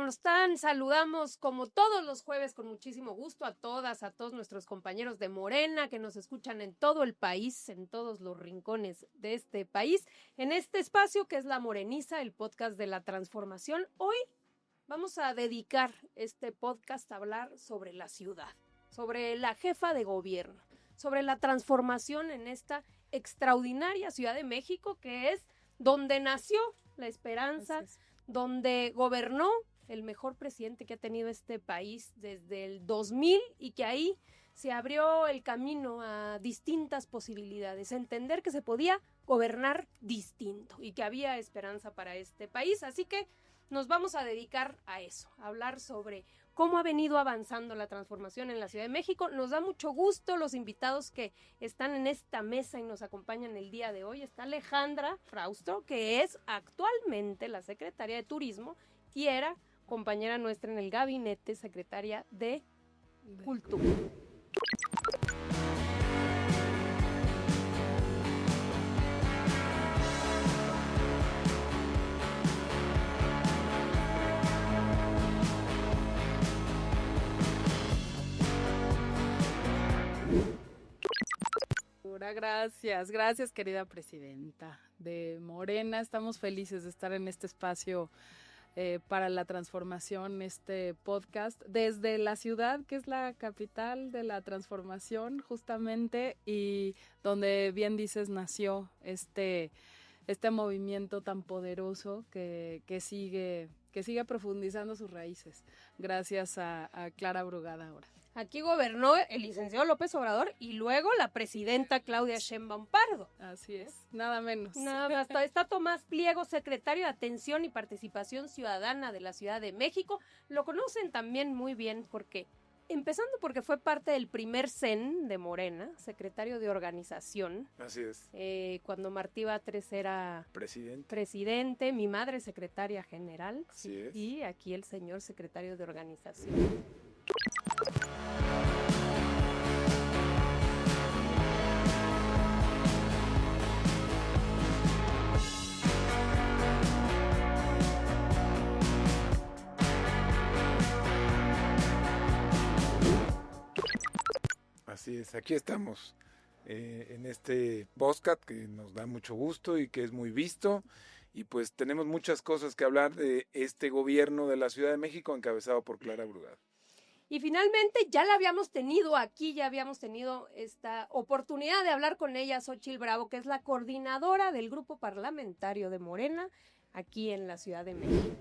¿cómo están? Saludamos como todos los jueves con muchísimo gusto a todas, a todos nuestros compañeros de Morena que nos escuchan en todo el país, en todos los rincones de este país, en este espacio que es La Moreniza, el podcast de la transformación. Hoy vamos a dedicar este podcast a hablar sobre la ciudad, sobre la jefa de gobierno, sobre la transformación en esta extraordinaria Ciudad de México que es donde nació la esperanza, donde gobernó el mejor presidente que ha tenido este país desde el 2000 y que ahí se abrió el camino a distintas posibilidades, entender que se podía gobernar distinto y que había esperanza para este país. Así que nos vamos a dedicar a eso, a hablar sobre cómo ha venido avanzando la transformación en la Ciudad de México. Nos da mucho gusto los invitados que están en esta mesa y nos acompañan el día de hoy. Está Alejandra Frausto, que es actualmente la secretaria de Turismo y era compañera nuestra en el gabinete, secretaria de Cultura. Gracias querida presidenta de Morena. Estamos felices de estar en este espacio para la transformación, este podcast, desde la ciudad que es la capital de la transformación justamente y donde bien dices nació este movimiento tan poderoso que sigue profundizando sus raíces gracias a Clara Brugada ahora. Aquí gobernó el licenciado López Obrador y luego la presidenta Claudia Sheinbaum Pardo. Así es, nada menos. Nada más. Está Tomás Pliego, secretario de Atención y Participación Ciudadana de la Ciudad de México. Lo conocen también muy bien porque fue parte del primer CEN de Morena, secretario de Organización. Así es. Cuando Martí Batres era presidente, mi madre secretaria general. Así es. Y aquí el señor secretario de Organización. Así es, aquí estamos en este podcast que nos da mucho gusto y que es muy visto y pues tenemos muchas cosas que hablar de este gobierno de la Ciudad de México encabezado por Clara Brugada. Y finalmente ya la habíamos tenido aquí, ya habíamos tenido esta oportunidad de hablar con ella, Xóchitl Bravo, que es la coordinadora del grupo parlamentario de Morena aquí en la Ciudad de México.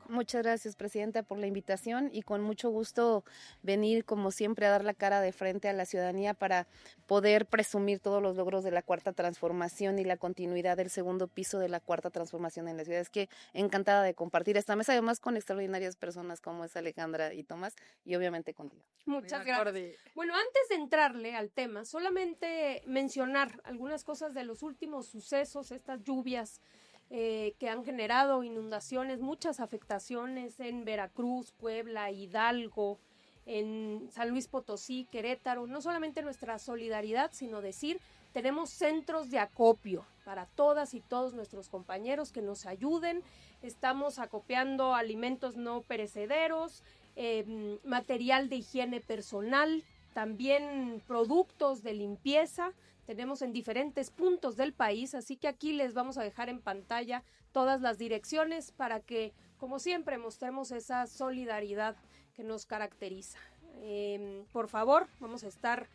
Muchas gracias, presidenta, por la invitación y con mucho gusto venir, como siempre, a dar la cara de frente a la ciudadanía para poder presumir todos los logros de la Cuarta Transformación y la continuidad del segundo piso de la Cuarta Transformación en la ciudad. Es que encantada de compartir esta mesa, además con extraordinarias personas como es Alejandra y Tomás, y obviamente contigo. Muchas gracias. Bueno, antes de entrarle al tema, solamente mencionar algunas cosas de los últimos sucesos, estas lluvias que han generado inundaciones, muchas afectaciones en Veracruz, Puebla, Hidalgo, en San Luis Potosí, Querétaro. No solamente nuestra solidaridad, sino decir, tenemos centros de acopio para todas y todos nuestros compañeros que nos ayuden. Estamos acopiando alimentos no perecederos, material de higiene personal, también productos de limpieza. Tenemos en diferentes puntos del país, así que aquí les vamos a dejar en pantalla todas las direcciones para que, como siempre, mostremos esa solidaridad que nos caracteriza. Por favor, vamos a estar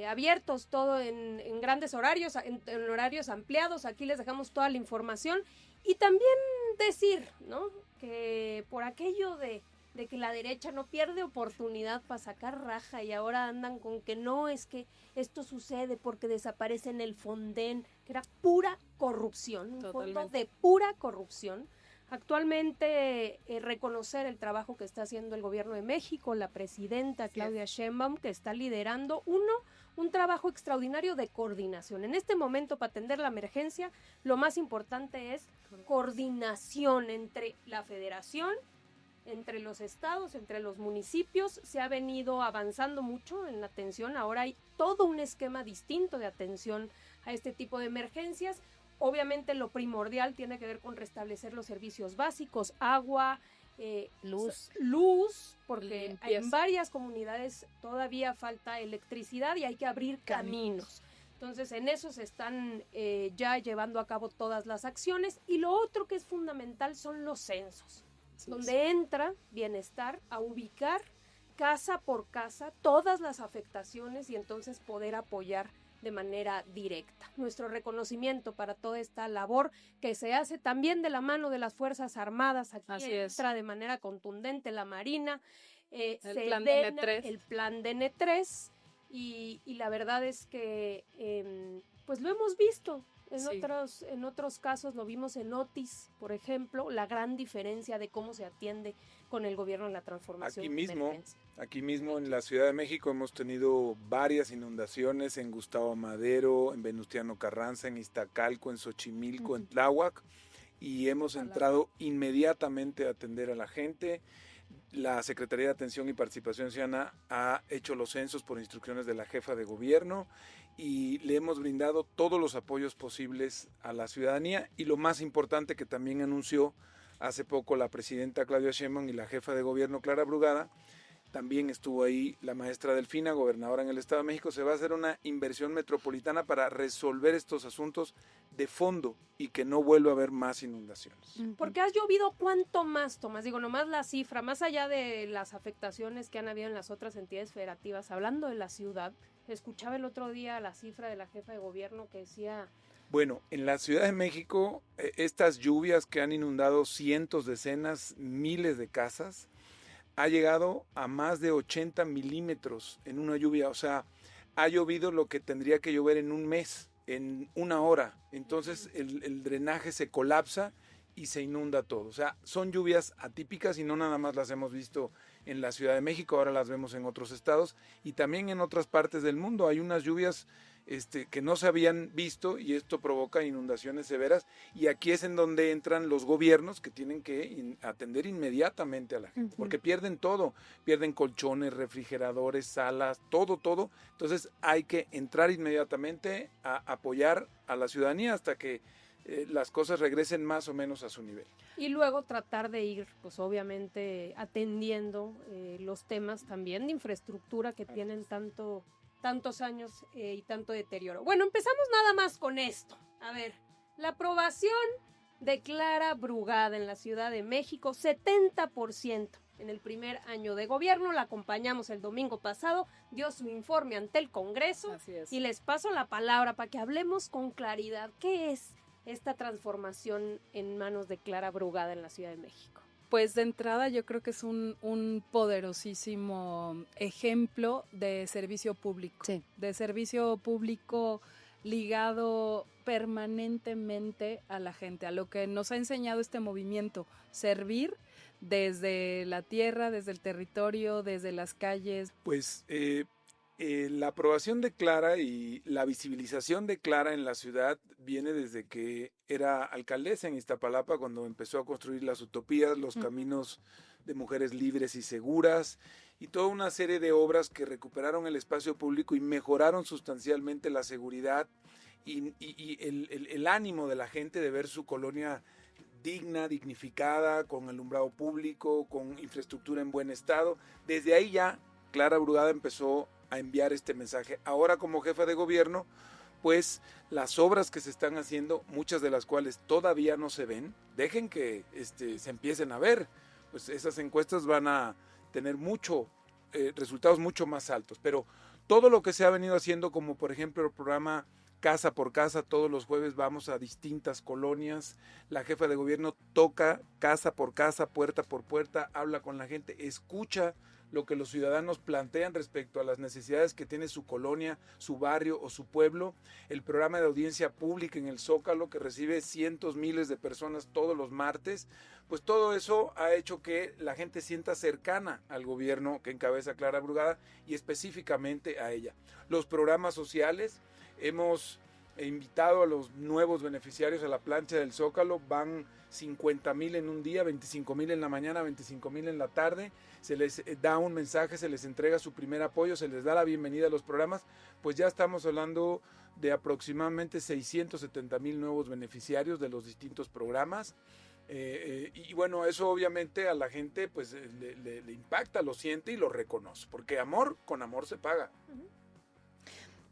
abiertos todo en grandes horarios, en horarios ampliados. Aquí les dejamos toda la información y también decir, ¿no?, que por aquello de que la derecha no pierde oportunidad para sacar raja y ahora andan con que no, es que esto sucede porque desaparece en el Fonden, que era pura corrupción, un fondo de pura corrupción. Actualmente reconocer el trabajo que está haciendo el gobierno de México, la presidenta Claudia Sheinbaum, que está liderando un trabajo extraordinario de coordinación. En este momento, para atender la emergencia, lo más importante es coordinación entre la federación, entre los estados, entre los municipios. Se ha venido avanzando mucho en la atención. Ahora hay todo un esquema distinto de atención a este tipo de emergencias. Obviamente lo primordial tiene que ver con restablecer los servicios básicos, agua, luz, porque en varias comunidades todavía falta electricidad y hay que abrir caminos. Entonces, en eso se están ya llevando a cabo todas las acciones. Y lo otro que es fundamental son los censos, donde entra bienestar a ubicar casa por casa todas las afectaciones y entonces poder apoyar de manera directa. Nuestro reconocimiento para toda esta labor que se hace también de la mano de las Fuerzas Armadas. Aquí entra de manera contundente la Marina, el plan de N3, y la verdad es que pues lo hemos visto. En otros casos lo vimos en Otis, por ejemplo, la gran diferencia de cómo se atiende con el gobierno en la transformación. Aquí mismo en la Ciudad de México hemos tenido varias inundaciones en Gustavo Madero, en Venustiano Carranza, en Iztacalco, en Xochimilco, en Tláhuac, y hemos entrado inmediatamente a atender a la gente. La Secretaría de Atención y Participación Ciudadana ha hecho los censos por instrucciones de la jefa de gobierno y le hemos brindado todos los apoyos posibles a la ciudadanía, y lo más importante que también anunció hace poco la presidenta Claudia Sheinbaum y la jefa de gobierno Clara Brugada, también estuvo ahí la maestra Delfina, gobernadora en el Estado de México. Se va a hacer una inversión metropolitana para resolver estos asuntos de fondo y que no vuelva a haber más inundaciones. Porque ha llovido cuánto más, Tomás, digo, nomás la cifra, más allá de las afectaciones que han habido en las otras entidades federativas, hablando de la ciudad, escuchaba el otro día la cifra de la jefa de gobierno que decía... Bueno, en la Ciudad de México, estas lluvias que han inundado cientos, decenas, miles de casas, ha llegado a más de 80 milímetros en una lluvia. O sea, ha llovido lo que tendría que llover en un mes, en una hora. Entonces el drenaje se colapsa y se inunda todo. O sea, son lluvias atípicas y no nada más las hemos visto en la Ciudad de México, ahora las vemos en otros estados y también en otras partes del mundo. Hay unas lluvias que no se habían visto y esto provoca inundaciones severas, y aquí es en donde entran los gobiernos que tienen que atender inmediatamente a la gente, porque pierden todo, pierden colchones, refrigeradores, salas, todo. Entonces hay que entrar inmediatamente a apoyar a la ciudadanía hasta que las cosas regresen más o menos a su nivel. Y luego tratar de ir, pues obviamente, atendiendo los temas también de infraestructura que tienen tantos años y tanto deterioro. Bueno, empezamos nada más con esto. A ver, la aprobación de Clara Brugada en la Ciudad de México, 70% en el primer año de gobierno. La acompañamos el domingo pasado, dio su informe ante el Congreso. Así es. Y les paso la palabra para que hablemos con claridad. ¿Qué es esta transformación en manos de Clara Brugada en la Ciudad de México? Pues de entrada yo creo que es un poderosísimo ejemplo de servicio público, de servicio público ligado permanentemente a la gente, a lo que nos ha enseñado este movimiento, servir desde la tierra, desde el territorio, desde las calles. Pues la aprobación de Clara y la visibilización de Clara en la ciudad viene desde que era alcaldesa en Iztapalapa, cuando empezó a construir las utopías, los caminos de mujeres libres y seguras, y toda una serie de obras que recuperaron el espacio público y mejoraron sustancialmente la seguridad y el ánimo de la gente de ver su colonia digna, dignificada, con alumbrado público, con infraestructura en buen estado. Desde ahí ya Clara Brugada empezó a enviar este mensaje. Ahora, como jefa de gobierno, pues las obras que se están haciendo, muchas de las cuales todavía no se ven, dejen que se empiecen a ver, pues esas encuestas van a tener resultados mucho más altos. Pero todo lo que se ha venido haciendo, como por ejemplo el programa Casa por Casa, todos los jueves vamos a distintas colonias, la jefa de gobierno toca casa por casa, puerta por puerta, habla con la gente, escucha lo que los ciudadanos plantean respecto a las necesidades que tiene su colonia, su barrio o su pueblo. El programa de audiencia pública en el Zócalo, que recibe cientos, miles de personas todos los martes, pues todo eso ha hecho que la gente sienta cercana al gobierno que encabeza Clara Brugada y específicamente a ella. Los programas sociales, hemos he invitado a los nuevos beneficiarios a la plancha del Zócalo. Van 50,000 en un día, 25,000 en la mañana, 25,000 en la tarde. Se les da un mensaje, se les entrega su primer apoyo, se les da la bienvenida a los programas. Pues ya estamos hablando de aproximadamente 670,000 nuevos beneficiarios de los distintos programas. Y bueno, eso obviamente a la gente pues le impacta, lo siente y lo reconoce, porque amor con amor se paga.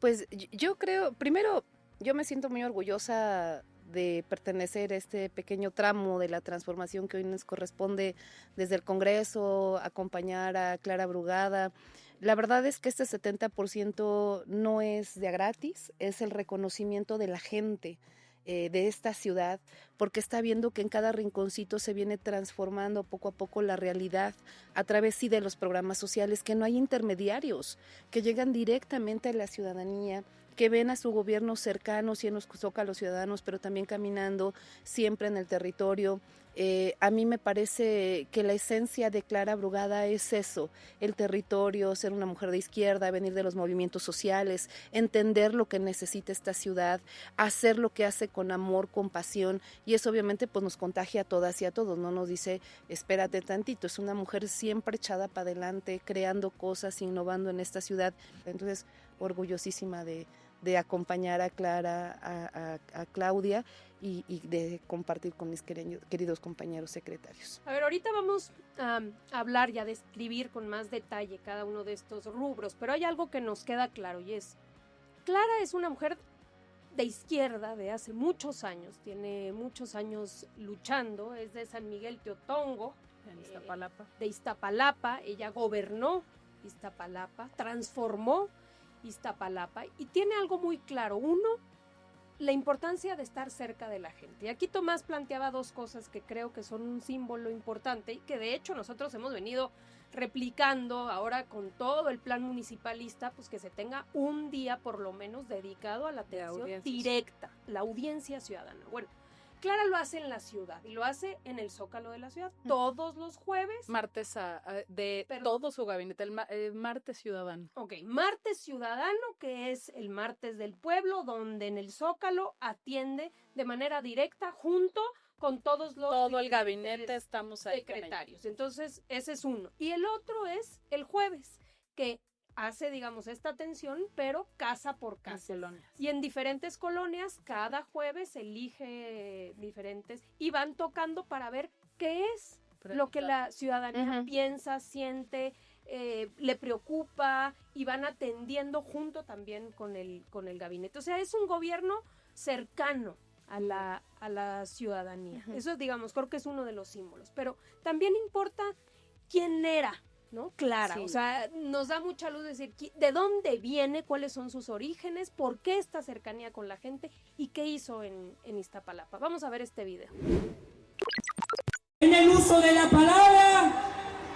Pues yo creo, primero, yo me siento muy orgullosa de pertenecer a este pequeño tramo de la transformación que hoy nos corresponde desde el Congreso, acompañar a Clara Brugada. La verdad es que este 70% no es de a gratis, es el reconocimiento de la gente de esta ciudad, porque está viendo que en cada rinconcito se viene transformando poco a poco la realidad a través sí de los programas sociales, que no hay intermediarios, que llegan directamente a la ciudadanía, que ven a su gobierno cercano, sí en los zócalos ciudadanos, pero también caminando siempre en el territorio. A mí me parece que la esencia de Clara Brugada es eso, el territorio, ser una mujer de izquierda, venir de los movimientos sociales, entender lo que necesita esta ciudad, hacer lo que hace con amor, con pasión, y eso obviamente pues nos contagia a todas y a todos, no nos dice espérate tantito, es una mujer siempre echada para adelante, creando cosas, innovando en esta ciudad. Entonces, orgullosísima de acompañar a Clara, a Claudia y de compartir con mis queridos compañeros secretarios. A ver, ahorita vamos a hablar y a describir con más detalle cada uno de estos rubros, pero hay algo que nos queda claro y es, Clara es una mujer de izquierda de hace muchos años, tiene muchos años luchando, es de San Miguel Teotongo, de Iztapalapa, ella gobernó Iztapalapa, transformó Iztapalapa y tiene algo muy claro. Uno, la importancia de estar cerca de la gente. Y aquí Tomás planteaba dos cosas que creo que son un símbolo importante y que de hecho nosotros hemos venido replicando ahora con todo el plan municipalista, pues que se tenga un día por lo menos dedicado a la atención directa, la audiencia ciudadana. Bueno, Clara lo hace en la ciudad y lo hace en el Zócalo de la ciudad todos los jueves. Martes todo su gabinete, el martes ciudadano. Ok, martes ciudadano, que es el martes del pueblo, donde en el Zócalo atiende de manera directa junto con todos los... Todo el gabinete estamos ahí. Secretarios. Entonces, ese es uno. Y el otro es el jueves, que hace, digamos, esta atención, pero casa por casa. Y en diferentes colonias, cada jueves elige diferentes y van tocando para ver qué es lo que la ciudadanía piensa, siente, le preocupa y van atendiendo junto también con el gabinete. O sea, es un gobierno cercano a la ciudadanía. Eso, digamos, creo que es uno de los símbolos. Pero también importa quién era, ¿no? Clara, sí. O sea, nos da mucha luz decir de dónde viene, cuáles son sus orígenes, por qué esta cercanía con la gente y qué hizo en Iztapalapa. Vamos a ver este video. En el uso de la palabra,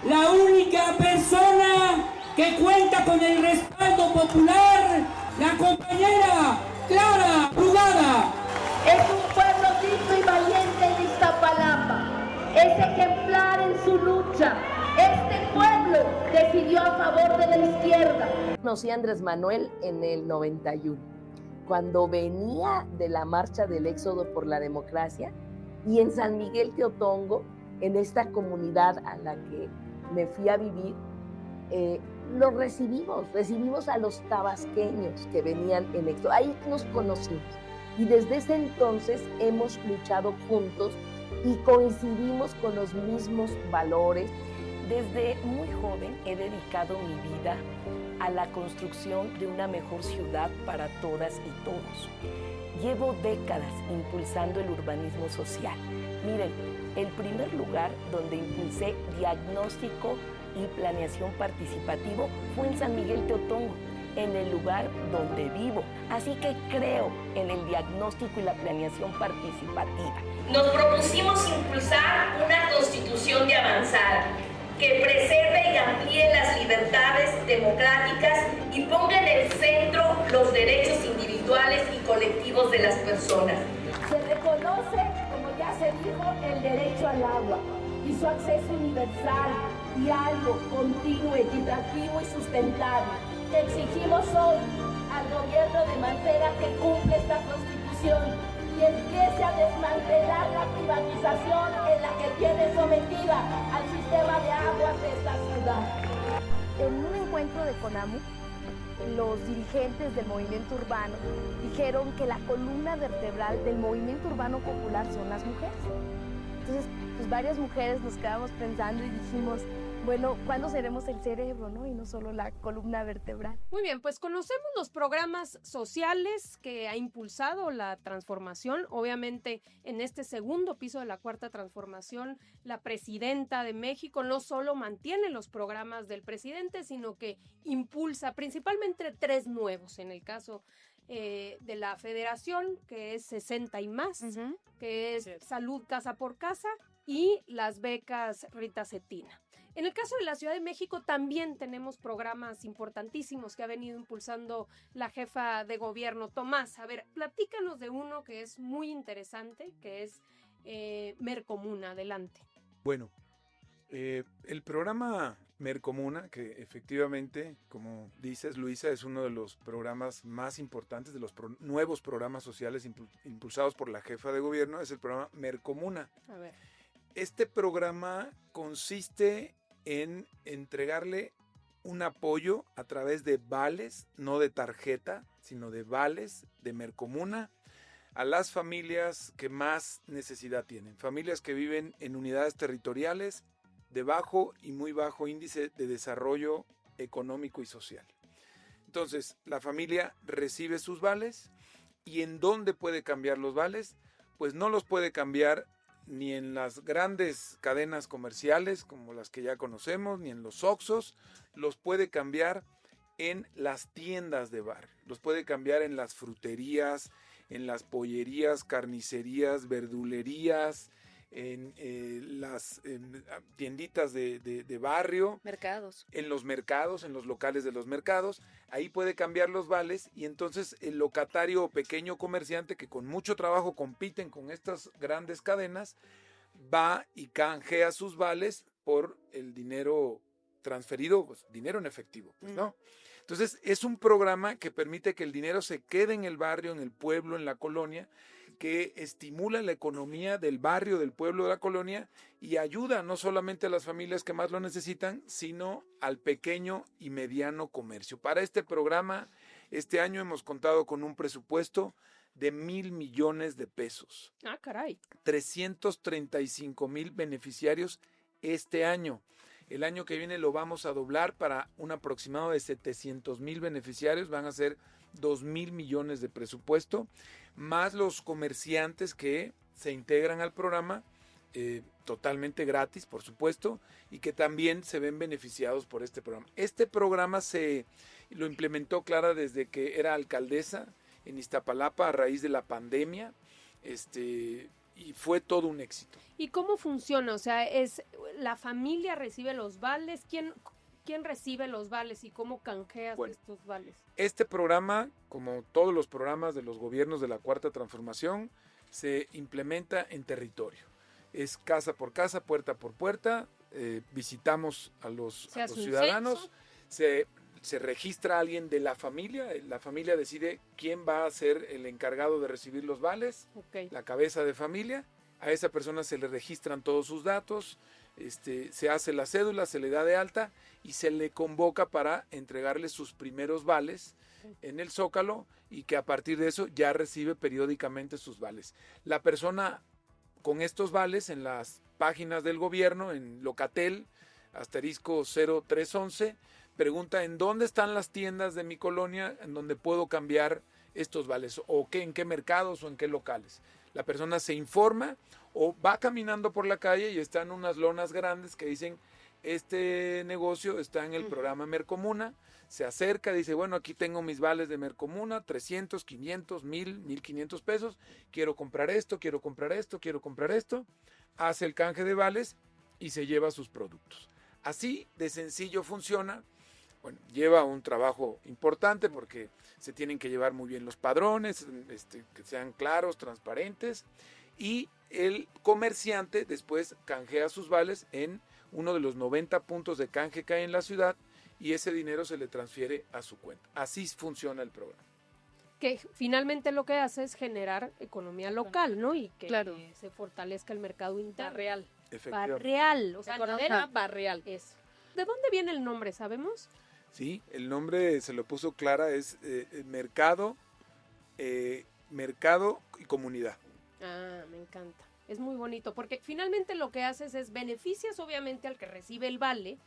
la única persona que cuenta con el respaldo popular, la compañera Clara Brugada. Es un pueblo digno y valiente en Iztapalapa, es ejemplar en su lucha. Este pueblo decidió a favor de la izquierda. Conocí a Andrés Manuel en el 91, cuando venía de la marcha del Éxodo por la Democracia, y en San Miguel Teotongo, en esta comunidad a la que me fui a vivir, los recibimos a los tabasqueños que venían en Éxodo. Ahí nos conocimos y desde ese entonces hemos luchado juntos y coincidimos con los mismos valores. Desde muy joven he dedicado mi vida a la construcción de una mejor ciudad para todas y todos. Llevo décadas impulsando el urbanismo social. Miren, el primer lugar donde impulsé diagnóstico y planeación participativo fue en San Miguel Teotongo, en el lugar donde vivo. Así que creo en el diagnóstico y la planeación participativa. Nos propusimos impulsar una constitución de avanzada que preserve y amplíe las libertades democráticas y ponga en el centro los derechos individuales y colectivos de las personas. Se reconoce, como ya se dijo, el derecho al agua y su acceso universal, diario, continuo, equitativo y sustentable. Exigimos hoy al gobierno de Mancera que cumple esta Constitución y empiece a desmantelar la privatización en la que tiene sometida al sistema de aguas de esta ciudad. En un encuentro de CONAMU, los dirigentes del movimiento urbano dijeron que la columna vertebral del movimiento urbano popular son las mujeres. Entonces, pues varias mujeres nos quedamos pensando y dijimos, bueno, ¿cuándo seremos el cerebro, no? Y no solo la columna vertebral. Muy bien, pues conocemos los programas sociales que ha impulsado la transformación. Obviamente, en este segundo piso de la Cuarta Transformación, la presidenta de México no solo mantiene los programas del presidente, sino que impulsa principalmente 3 nuevos. En el caso de la Federación, que es 60 y más, que es Salud Casa por Casa, y las becas Rita Cetina. En el caso de la Ciudad de México también tenemos programas importantísimos que ha venido impulsando la jefa de gobierno. Tomás, a ver, platícanos de uno que es muy interesante, que es Mercomuna. Adelante. Bueno, el programa Mercomuna, que efectivamente, como dices, Luisa, es uno de los programas más importantes, de los nuevos programas sociales impulsados por la jefa de gobierno, es el programa Mercomuna. A ver. Este programa consiste en entregarle un apoyo a través de vales, no de tarjeta, sino de vales de Mercomuna, a las familias que más necesidad tienen. Familias que viven en unidades territoriales de bajo y muy bajo índice de desarrollo económico y social. Entonces, la familia recibe sus vales, ¿y en dónde puede cambiar los vales? Pues no los puede cambiar ni en las grandes cadenas comerciales como las que ya conocemos, ni en los Oxxos. Los puede cambiar en las tiendas de barrio, los puede cambiar en las fruterías, en las pollerías, carnicerías, verdulerías, en las tienditas de barrio, mercados, en los mercados, en los locales de los mercados. Ahí puede cambiar los vales, y entonces el locatario o pequeño comerciante que con mucho trabajo compiten con estas grandes cadenas, va y canjea sus vales por el dinero transferido, pues, dinero en efectivo, pues, ¿no? Entonces es un programa que permite que el dinero se quede en el barrio, en el pueblo, en la colonia, que estimula la economía del barrio, del pueblo, de la colonia, y ayuda no solamente a las familias que más lo necesitan, sino al pequeño y mediano comercio. Para este programa, este año hemos contado con un presupuesto de 1,000 millones de pesos. Ah, caray. 335,000 beneficiarios este año. El año que viene lo vamos a doblar para un aproximado de 700,000 beneficiarios. Van a ser 2,000 millones de presupuesto, más los comerciantes que se integran al programa, totalmente gratis, por supuesto, y que también se ven beneficiados por este programa. Este programa lo implementó Clara desde que era alcaldesa en Iztapalapa a raíz de la pandemia, y fue todo un éxito. ¿Y cómo funciona? O sea, ¿la familia recibe los vales? ¿Quién recibe los vales y cómo canjeas estos vales? Este programa, como todos los programas de los gobiernos de la Cuarta Transformación, se implementa en territorio. Es casa por casa, puerta por puerta, visitamos a los ciudadanos, se registra a alguien de la familia decide quién va a ser el encargado de recibir los vales, la cabeza de familia. A esa persona se le registran todos sus datos, se hace la cédula, se le da de alta y se le convoca para entregarle sus primeros vales en el Zócalo, y que a partir de eso ya recibe periódicamente sus vales. La persona con estos vales en las páginas del gobierno, en Locatel, *0311, pregunta en dónde están las tiendas de mi colonia en donde puedo cambiar estos vales, o en qué mercados o en qué locales. La persona se informa o va caminando por la calle y están unas lonas grandes que dicen: este negocio está en el programa Mercomuna. Se acerca, dice: bueno, aquí tengo mis vales de Mercomuna, 300, 500, 1,000, 1,500 pesos. Quiero comprar esto, quiero comprar esto, quiero comprar esto. Hace el canje de vales y se lleva sus productos. Así de sencillo funciona. Bueno, lleva un trabajo importante porque se tienen que llevar muy bien los padrones, que sean claros, transparentes, y el comerciante después canjea sus vales en uno de los 90 puntos de canje que hay en la ciudad, y ese dinero se le transfiere a su cuenta. Así funciona el programa. Que finalmente lo que hace es generar economía local, ¿no? Y que se fortalezca el mercado interno. Barrial. Barrial, o sea, economía barrial. Eso. ¿De dónde viene el nombre, sabemos? Sí, el nombre se lo puso Clara, es mercado y comunidad. Ah, me encanta. Es muy bonito, porque finalmente lo que haces es beneficias obviamente al que recibe el vale,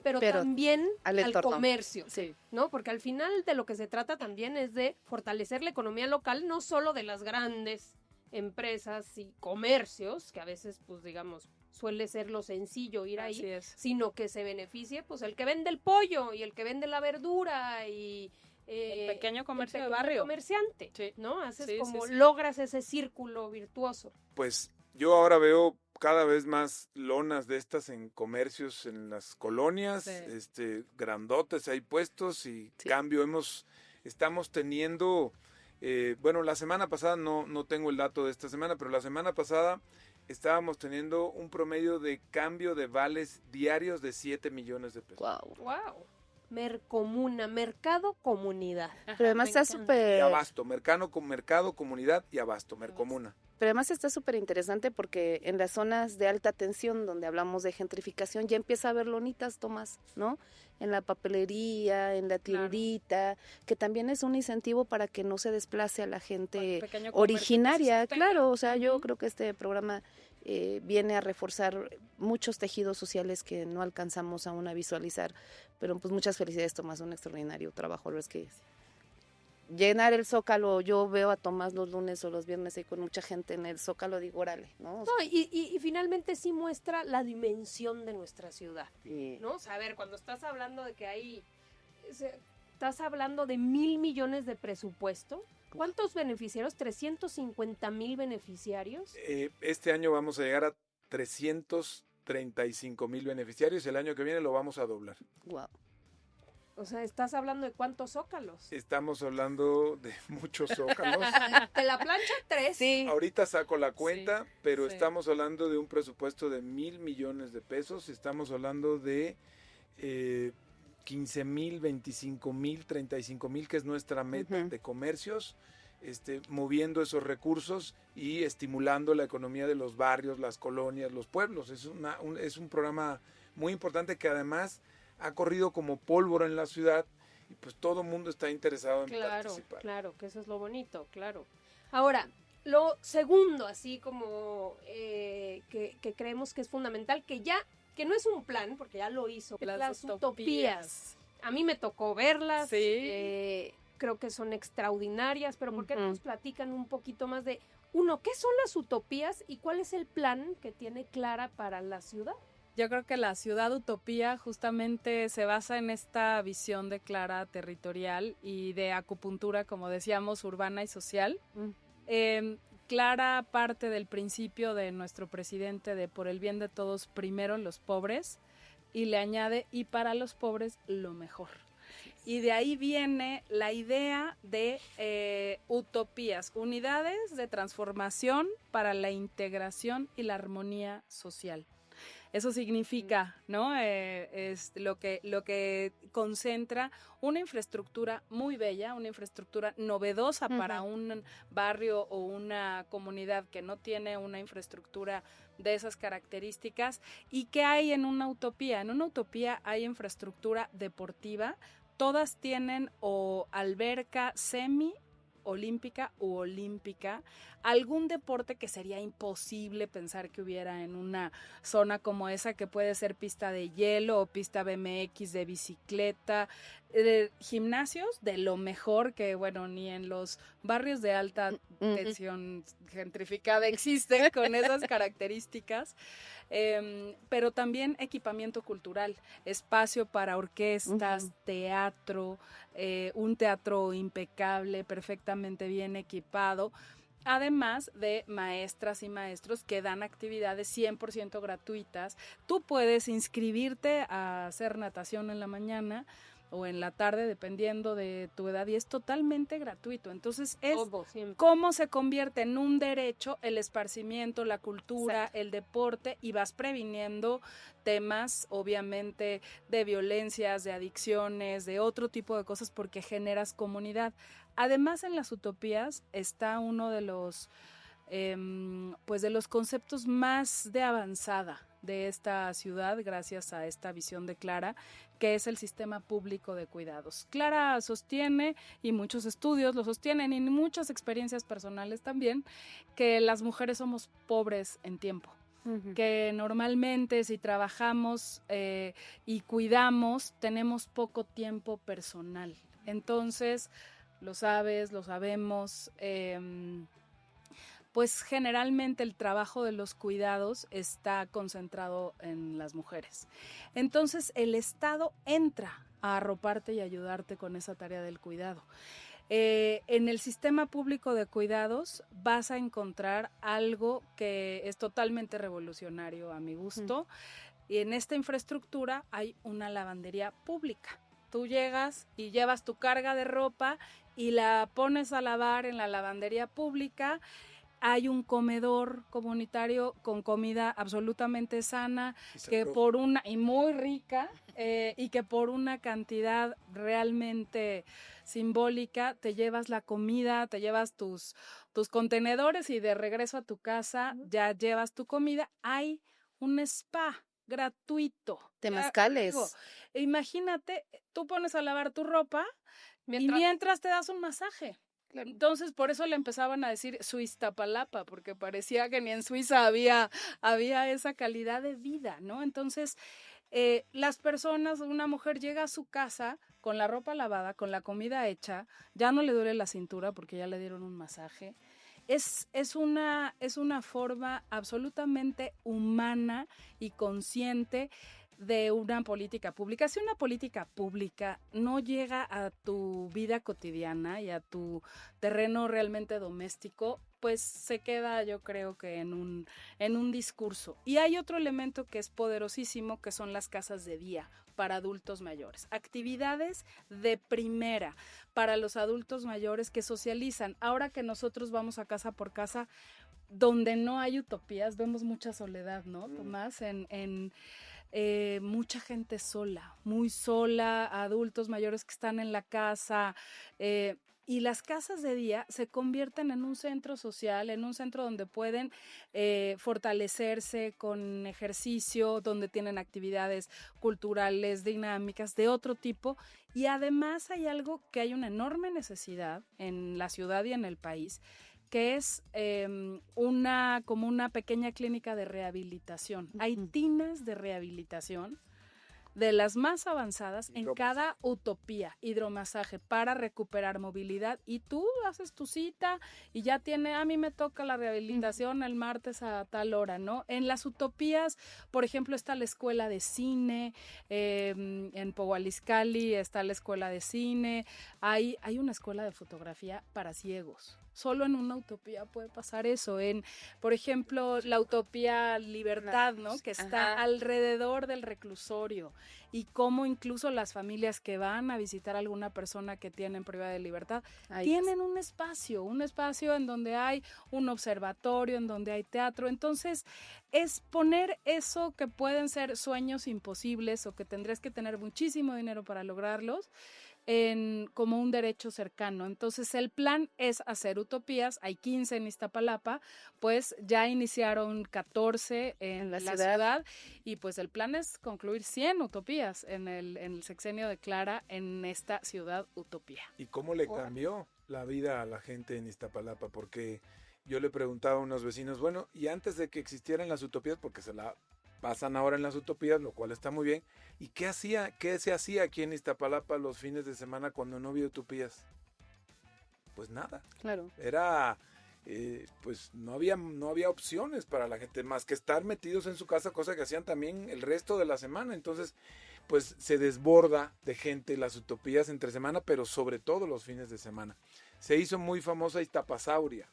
pero también al comercio, ¿no? Porque al final de lo que se trata también es de fortalecer la economía local, no solo de las grandes empresas y comercios, que a veces, pues digamos, suele ser lo sencillo ir ahí, sino que se beneficie, pues el que vende el pollo y el que vende la verdura y el pequeño comercio de barrio, comerciante, ¿no? Haces logras ese círculo virtuoso. Pues yo ahora veo cada vez más lonas de estas en comercios en las colonias, grandotes hay puestos y cambio estamos teniendo, bueno, la semana pasada no tengo el dato de esta semana, pero la semana pasada estábamos teniendo un promedio de cambio de vales diarios de 7 millones de pesos. Wow. Mercomuna, mercado, comunidad. Pero además está súper... Y abasto, mercado, comunidad y abasto, mercomuna. Pero además está súper interesante porque en las zonas de alta tensión, donde hablamos de gentrificación, ya empieza a haber lonitas, Tomás, ¿no? En la papelería, en la tiendita, que también es un incentivo para que no se desplace a la gente originaria. Claro, o sea, yo creo que este programa viene a reforzar muchos tejidos sociales que no alcanzamos aún a visualizar. Pero pues muchas felicidades, Tomás, un extraordinario trabajo. Es que llenar el Zócalo, yo veo a Tomás los lunes o los viernes ahí con mucha gente en el Zócalo, digo, órale, ¿no? No, y finalmente sí muestra la dimensión de nuestra ciudad, ¿no? O sea, a ver, cuando estás hablando de que estás hablando de 1,000 millones de presupuesto, ¿cuántos beneficiarios? ¿350,000 beneficiarios? Este año vamos a llegar a 335,000 beneficiarios, el año que viene lo vamos a doblar. Wow. O sea, ¿estás hablando de cuántos zócalos? Estamos hablando de muchos zócalos. ¿De la plancha 3? Sí. Ahorita saco la cuenta, pero estamos hablando de un presupuesto de 1,000 millones de pesos. Estamos hablando de 15,000, 25,000, 35,000, que es nuestra meta de comercios, moviendo esos recursos y estimulando la economía de los barrios, las colonias, los pueblos. Es un programa muy importante que además ha corrido como pólvora en la ciudad y pues todo el mundo está interesado en participar. Claro, que eso es lo bonito, claro. Ahora, lo segundo, así como que creemos que es fundamental, que no es un plan, porque ya lo hizo, las utopías. A mí me tocó verlas, creo que son extraordinarias, pero ¿por qué nos platican un poquito más de, qué son las utopías y cuál es el plan que tiene Clara para la ciudad? Yo creo que la ciudad utopía justamente se basa en esta visión de Clara territorial y de acupuntura, como decíamos, urbana y social. Clara parte del principio de nuestro presidente de por el bien de todos, primero los pobres, y le añade, y para los pobres lo mejor. Y de ahí viene la idea de utopías, unidades de transformación para la integración y la armonía social. Eso significa, ¿no? Es lo que concentra una infraestructura muy bella, una infraestructura novedosa para un barrio o una comunidad que no tiene una infraestructura de esas características. ¿Y qué hay en una utopía? En una utopía hay infraestructura deportiva. Todas tienen o alberca semi-olímpica u olímpica, algún deporte que sería imposible pensar que hubiera en una zona como esa, que puede ser pista de hielo o pista BMX, de bicicleta, gimnasios de lo mejor que, bueno, ni en los barrios de alta tensión gentrificada existen con esas características, pero también equipamiento cultural, espacio para orquestas, teatro, un teatro impecable, perfectamente bien equipado, además de maestras y maestros que dan actividades 100% gratuitas. Tú puedes inscribirte a hacer natación en la mañana o en la tarde, dependiendo de tu edad, y es totalmente gratuito. Entonces es Todo, siempre. cómo se convierte en un derecho el esparcimiento, la cultura, el deporte, y vas previniendo temas, obviamente, de violencias, de adicciones, de otro tipo de cosas, porque generas comunidad. Además, en las utopías está uno de los pues de los conceptos más de avanzada de esta ciudad, gracias a esta visión de Clara, que es el sistema público de cuidados. Clara sostiene, y muchos estudios lo sostienen, y muchas experiencias personales también, que las mujeres somos pobres en tiempo. Que normalmente si trabajamos y cuidamos, tenemos poco tiempo personal. Entonces, lo sabes, lo sabemos, pues generalmente el trabajo de los cuidados está concentrado en las mujeres. Entonces el Estado entra a arroparte y ayudarte con esa tarea del cuidado. En el sistema público de cuidados vas a encontrar algo que es totalmente revolucionario a mi gusto, y en esta infraestructura hay una lavandería pública. Tú llegas y llevas tu carga de ropa y la pones a lavar en la lavandería pública. Hay un comedor comunitario con comida absolutamente sana, que por una, y muy rica, y que por una cantidad realmente simbólica te llevas la comida, te llevas tus contenedores, y de regreso a tu casa ya llevas tu comida. Hay un spa gratuito. Temazcales. Imagínate, tú pones a lavar tu ropa y mientras te das un masaje. Entonces, por eso le empezaban a decir Suiztapalapa, porque parecía que ni en Suiza había esa calidad de vida, ¿no? Entonces, las personas, una mujer llega a su casa con la ropa lavada, con la comida hecha, ya no le duele la cintura porque ya le dieron un masaje. Es una forma absolutamente humana y consciente de una política pública. Si una política pública no llega a tu vida cotidiana y a tu terreno realmente doméstico, pues se queda, yo creo que en un discurso. Y hay otro elemento que es poderosísimo, que son las casas de día para adultos mayores. Actividades de primera para los adultos mayores que socializan. Ahora que nosotros vamos a casa por casa, donde no hay utopías, vemos mucha soledad, ¿no, Tomás? Mucha gente sola, muy sola, adultos mayores que están en la casa, y las casas de día se convierten en un centro social, en un centro donde pueden fortalecerse con ejercicio, donde tienen actividades culturales, dinámicas, de otro tipo. Y además hay algo que hay una enorme necesidad en la ciudad y en el país, que es como una pequeña clínica de rehabilitación. Hay tinas de rehabilitación de las más avanzadas en cada utopía, hidromasaje para recuperar movilidad, y tú haces tu cita y ya a mí me toca la rehabilitación el martes a tal hora, ¿no? En las utopías, por ejemplo, está la escuela de cine, en Pohualizcali está la escuela de cine, hay una escuela de fotografía para ciegos. Solo en una utopía puede pasar eso. Por ejemplo, la utopía Libertad, ¿no? Que está alrededor del reclusorio, y cómo incluso las familias que van a visitar a alguna persona que tienen privada de libertad tienen un espacio en donde hay un observatorio, en donde hay teatro. Entonces, es poner eso que pueden ser sueños imposibles o que tendrías que tener muchísimo dinero para lograrlos, como un derecho cercano. Entonces el plan es hacer utopías. Hay 15 en Iztapalapa, pues ya iniciaron 14 en la ciudad, y pues el plan es concluir 100 utopías en el sexenio de Clara, en esta ciudad utopía. ¿Y cómo le cambió la vida a la gente en Iztapalapa? Porque yo le preguntaba a unos vecinos, bueno, y antes de que existieran las utopías, porque se la pasan ahora en las utopías, lo cual está muy bien. ¿Y qué se hacía aquí en Iztapalapa los fines de semana cuando no había utopías? Pues nada. Claro. Era, pues no había opciones para la gente más que estar metidos en su casa, cosa que hacían también el resto de la semana. Entonces, pues se desborda de gente las utopías entre semana, pero sobre todo los fines de semana. Se hizo muy famosa Iztapasauria.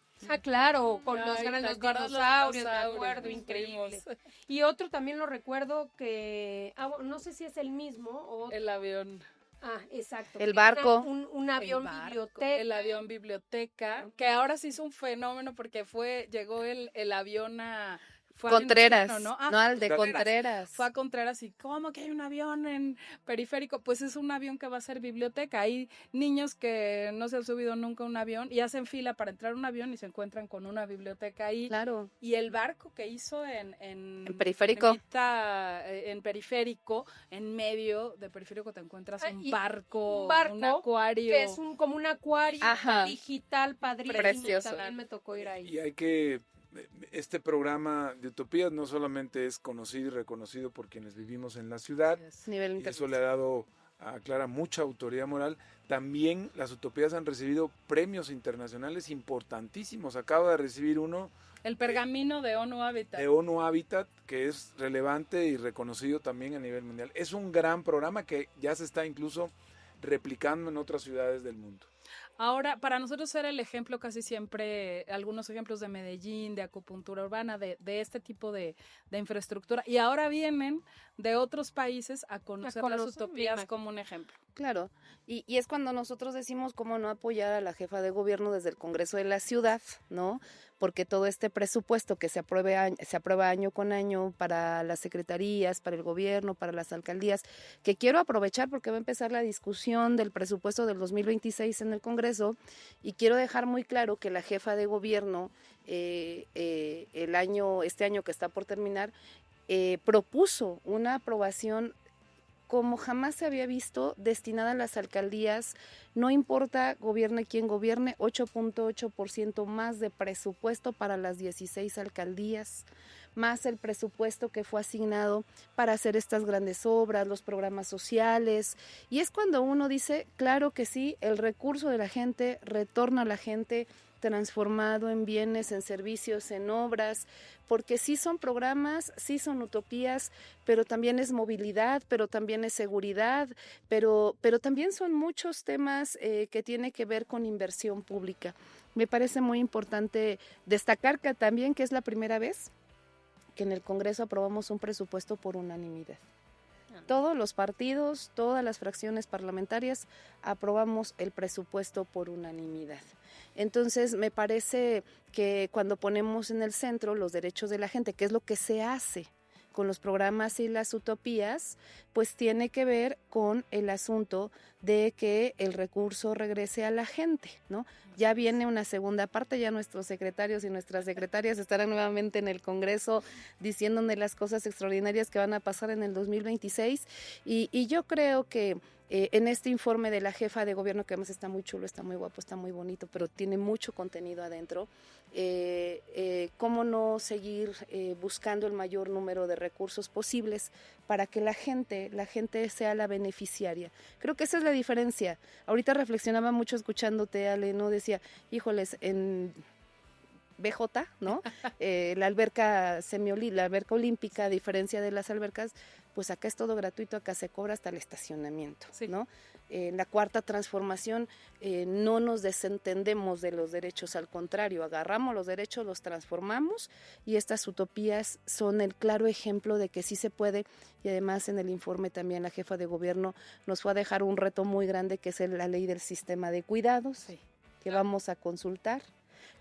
Claro, con los dinosaurios, de acuerdo, increíble. Y otro también lo recuerdo que, no sé si es el mismo. El avión. Exacto. El barco. Un avión biblioteca. El avión biblioteca, que ahora sí es un fenómeno porque llegó el avión a... Contreras, ¿no? Al de Contreras. Fue a Contreras y ¿cómo que hay un avión en Periférico? Pues es un avión que va a ser biblioteca. Hay niños que no se han subido nunca a un avión y hacen fila para entrar a un avión y se encuentran con una biblioteca ahí. Claro. Y el barco que hizo en Periférico. En Periférico, en medio de Periférico te encuentras un barco, un acuario. Que es como un acuario digital padrísimo. Precioso. También me tocó ir ahí. Y hay que... Este programa de Utopías no solamente es conocido y reconocido por quienes vivimos en la ciudad, y eso le ha dado a Clara mucha autoridad moral. También las Utopías han recibido premios internacionales importantísimos. Acaba de recibir uno. El pergamino de ONU Habitat. De ONU Habitat, que es relevante y reconocido también a nivel mundial. Es un gran programa que ya se está incluso replicando en otras ciudades del mundo. Ahora, para nosotros era el ejemplo casi siempre, algunos ejemplos de Medellín, de acupuntura urbana, de este tipo de infraestructura. Y ahora vienen de otros países a conocer las utopías como un ejemplo. Claro, y es cuando nosotros decimos cómo no apoyar a la jefa de gobierno desde el Congreso de la Ciudad, ¿no? Porque todo este presupuesto que se aprueba año con año para las secretarías, para el gobierno, para las alcaldías, que quiero aprovechar porque va a empezar la discusión del presupuesto del 2026 en el Congreso, y quiero dejar muy claro que la jefa de gobierno este año que está por terminar, propuso una aprobación como jamás se había visto, destinada a las alcaldías, no importa gobierne quien gobierne, 8.8% más de presupuesto para las 16 alcaldías, más el presupuesto que fue asignado para hacer estas grandes obras, los programas sociales, y es cuando uno dice, claro que sí, el recurso de la gente retorna a la gente, transformado en bienes, en servicios, en obras, porque sí son programas, sí son utopías, pero también es movilidad, pero también es seguridad, pero también son muchos temas que tienen que ver con inversión pública. Me parece muy importante destacar que también que es la primera vez que en el Congreso aprobamos un presupuesto por unanimidad. Todos los partidos, todas las fracciones parlamentarias aprobamos el presupuesto por unanimidad. Entonces, me parece que cuando ponemos en el centro los derechos de la gente, que es lo que se hace con los programas y las utopías, pues tiene que ver con el asunto de que el recurso regrese a la gente, ¿no? Ya viene una segunda parte, ya nuestros secretarios y nuestras secretarias estarán nuevamente en el Congreso diciéndole las cosas extraordinarias que van a pasar en el 2026, y yo creo que en este informe de la jefa de gobierno, que además está muy chulo, está muy guapo, está muy bonito, pero tiene mucho contenido adentro, cómo no seguir buscando el mayor número de recursos posibles para que la gente sea la beneficiaria. Creo que esa es la diferencia. Ahorita reflexionaba mucho escuchándote, Ale, ¿no? Decía, híjoles, en BJ, ¿no? La alberca olímpica, a diferencia de las albercas, pues acá es todo gratuito, acá se cobra hasta el estacionamiento, sí, ¿no? En la cuarta transformación no nos desentendemos de los derechos, al contrario, agarramos los derechos, los transformamos, y estas utopías son el claro ejemplo de que sí se puede. Y además en el informe también la jefa de gobierno nos fue a dejar un reto muy grande, que es la ley del sistema de cuidados, sí, que vamos a consultar,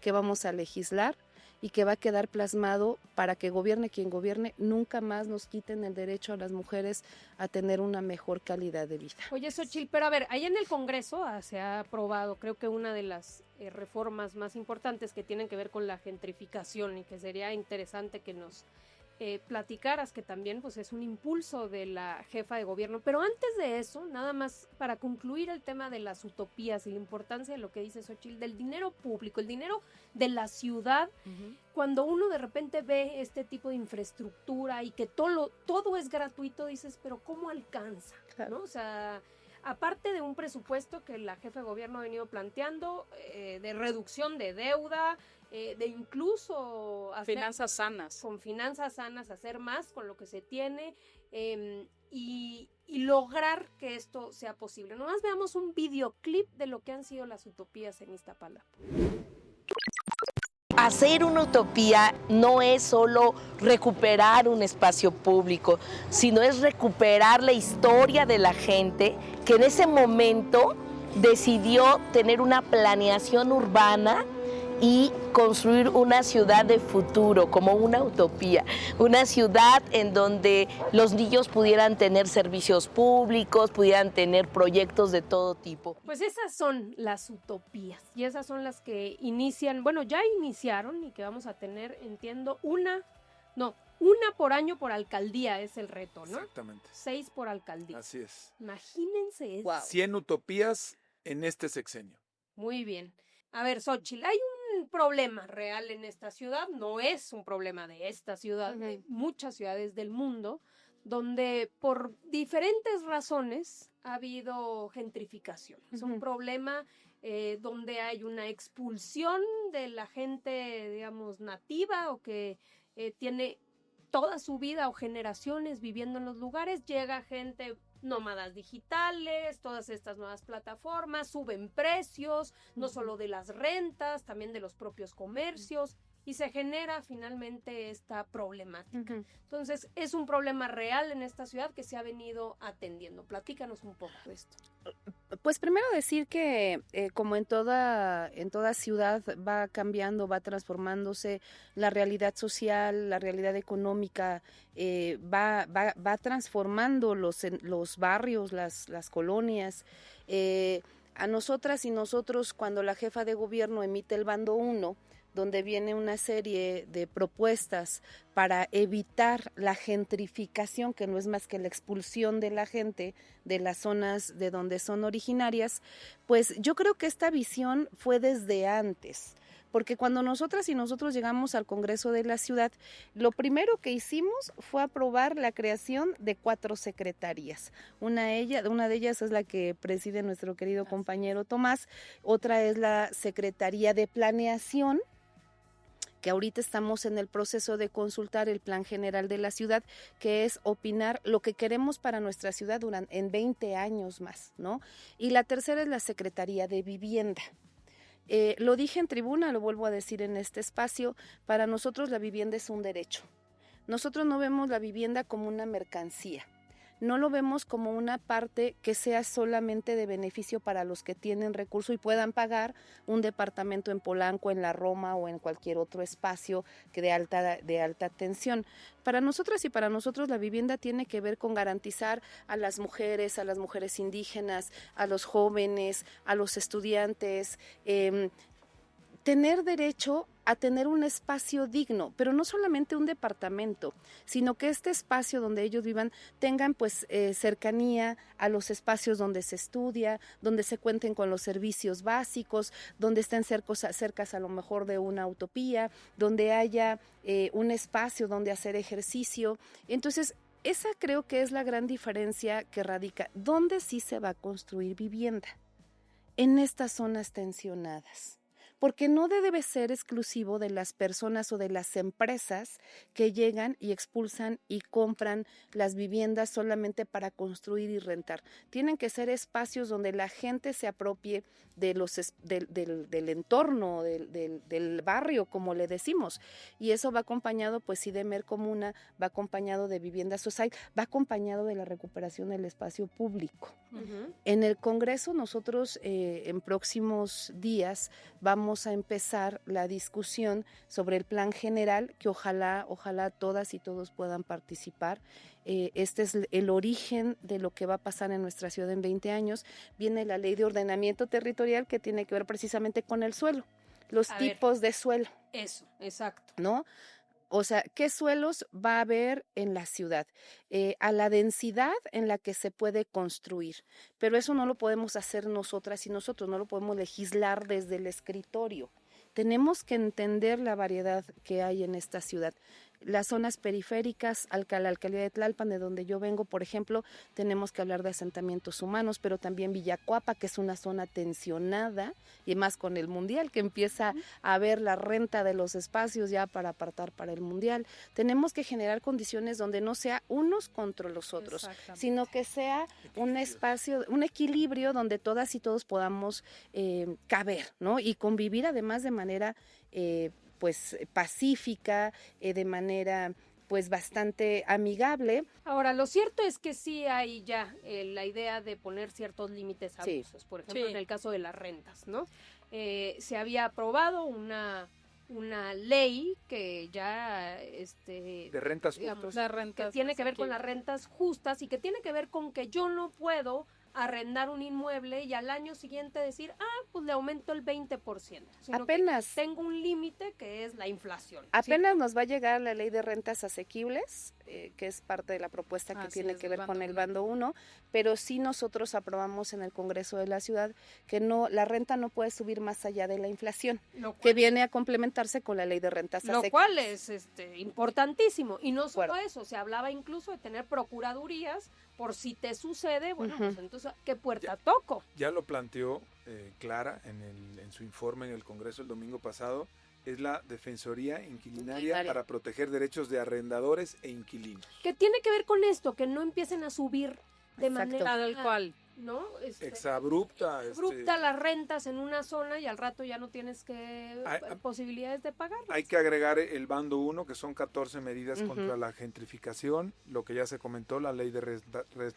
que vamos a legislar y que va a quedar plasmado para que gobierne quien gobierne, nunca más nos quiten el derecho a las mujeres a tener una mejor calidad de vida. Oye, Xochitl, pero a ver, ahí en el Congreso se ha aprobado, creo que una de las reformas más importantes que tienen que ver con la gentrificación, y que sería interesante que nos platicaras, que también pues es un impulso de la jefa de gobierno. Pero antes de eso, nada más para concluir el tema de las utopías y la importancia de lo que dice Xochitl, del dinero público, el dinero de la ciudad, cuando uno de repente ve este tipo de infraestructura y que todo es gratuito, dices, pero ¿cómo alcanza? Claro. ¿No? O sea, aparte de un presupuesto que la jefa de gobierno ha venido planteando, de reducción de deuda, de incluso hacer finanzas sanas. Con finanzas sanas, hacer más con lo que se tiene, y lograr que esto sea posible. Nomás veamos un videoclip de lo que han sido las utopías en Iztapalapa. Hacer una utopía no es solo recuperar un espacio público, sino es recuperar la historia de la gente que en ese momento decidió tener una planeación urbana y construir una ciudad de futuro, como una utopía, una ciudad en donde los niños pudieran tener servicios públicos, pudieran tener proyectos de todo tipo. Pues esas son las utopías y esas son las que inician, bueno, ya iniciaron y que vamos a tener, entiendo, una por año por alcaldía es el reto, ¿no? Exactamente. 6 por alcaldía. Así es. Imagínense eso. Wow. 100 utopías en este sexenio. Muy bien. A ver, Xóchitl, hay un problema real en esta ciudad, no es un problema de esta ciudad, de muchas ciudades del mundo, donde por diferentes razones ha habido gentrificación. Es un problema donde hay una expulsión de la gente, digamos, nativa o que tiene toda su vida o generaciones viviendo en los lugares, llega gente nómadas digitales, todas estas nuevas plataformas, suben precios, no solo de las rentas, también de los propios comercios, y se genera finalmente esta problemática. Entonces, es un problema real en esta ciudad que se ha venido atendiendo. Platícanos un poco de esto. Pues primero decir que como en toda ciudad va cambiando, va transformándose la realidad social, la realidad económica, va transformando los barrios, las colonias. A nosotras y nosotros, cuando la jefa de gobierno emite el bando 1, donde viene una serie de propuestas para evitar la gentrificación, que no es más que la expulsión de la gente de las zonas de donde son originarias, pues yo creo que esta visión fue desde antes, porque cuando nosotras y nosotros llegamos al Congreso de la ciudad, lo primero que hicimos fue aprobar la creación de 4 secretarías. Una de ellas es la que preside nuestro querido compañero Tomás, otra es la Secretaría de Planeación, que ahorita estamos en el proceso de consultar el plan general de la ciudad, que es opinar lo que queremos para nuestra ciudad en 20 años más, ¿no? Y la tercera es la Secretaría de Vivienda. Lo dije en tribuna, lo vuelvo a decir en este espacio, para nosotros la vivienda es un derecho. Nosotros no vemos la vivienda como una mercancía. No lo vemos como una parte que sea solamente de beneficio para los que tienen recurso y puedan pagar un departamento en Polanco, en la Roma o en cualquier otro espacio que de alta tensión. Para nosotras y para nosotros la vivienda tiene que ver con garantizar a las mujeres indígenas, a los jóvenes, a los estudiantes, tener derecho a tener un espacio digno, pero no solamente un departamento, sino que este espacio donde ellos vivan tengan pues cercanía a los espacios donde se estudia, donde se cuenten con los servicios básicos, donde estén cercas a lo mejor de una utopía, donde haya un espacio donde hacer ejercicio. Entonces, esa creo que es la gran diferencia que radica. ¿Dónde sí se va a construir vivienda? En estas zonas tensionadas. Porque no debe ser exclusivo de las personas o de las empresas que llegan y expulsan y compran las viviendas solamente para construir y rentar. Tienen que ser espacios donde la gente se apropie de del entorno, del barrio, como le decimos. Y eso va acompañado, pues sí, de Mercomuna, va acompañado de Vivienda Social, va acompañado de la recuperación del espacio público. En el Congreso nosotros en próximos días vamos a empezar la discusión sobre el plan general, que ojalá todas y todos puedan participar. Este es el origen de lo que va a pasar en nuestra ciudad en 20 años. Viene la ley de ordenamiento territorial que tiene que ver precisamente con el suelo, los tipos de suelo. Eso, exacto. ¿No? O sea, ¿qué suelos va a haber en la ciudad? A la densidad en la que se puede construir. Pero eso no lo podemos hacer nosotras y nosotros, no lo podemos legislar desde el escritorio. Tenemos que entender la variedad que hay en esta ciudad. Las zonas periféricas, la alcaldía de Tlalpan, de donde yo vengo, por ejemplo, tenemos que hablar de asentamientos humanos, pero también Villacuapa, que es una zona tensionada, y más con el Mundial, que empieza a haber la renta de los espacios ya para apartar para el Mundial. Tenemos que generar condiciones donde no sea unos contra los otros, sino que sea un espacio, un equilibrio donde todas y todos podamos caber, ¿no? Y convivir además de manera pues pacífica, de manera pues bastante amigable. Ahora, lo cierto es que sí hay ya la idea de poner ciertos límites a abusos, por ejemplo, en el caso de las rentas, ¿no? Se había aprobado una ley que ya de rentas justas, que tiene que ver con las rentas justas y que tiene que ver con que yo no puedo arrendar un inmueble y al año siguiente decir, pues le aumento el 20%. Apenas tengo un límite que es la inflación. Apenas nos va a llegar la ley de rentas asequibles, que es parte de la propuesta que tiene que ver con el bando 1, pero sí nosotros aprobamos en el Congreso de la Ciudad que la renta no puede subir más allá de la inflación, que viene a complementarse con la ley de rentas asequibles. Lo cual es importantísimo. Y no solo eso, se hablaba incluso de tener procuradurías por si te sucede, bueno, pues entonces, ¿qué puerta toco? Ya lo planteó Clara en su informe en el Congreso el domingo pasado, es la Defensoría Inquilinaria para proteger derechos de arrendadores e inquilinos. ¿Qué tiene que ver con esto? Que no empiecen a subir de manera tal cual, ¿no? Exabrupta. Las rentas en una zona y al rato ya no tienes posibilidades de pagar. Hay que agregar el bando 1, que son 14 medidas contra la gentrificación, lo que ya se comentó, la ley de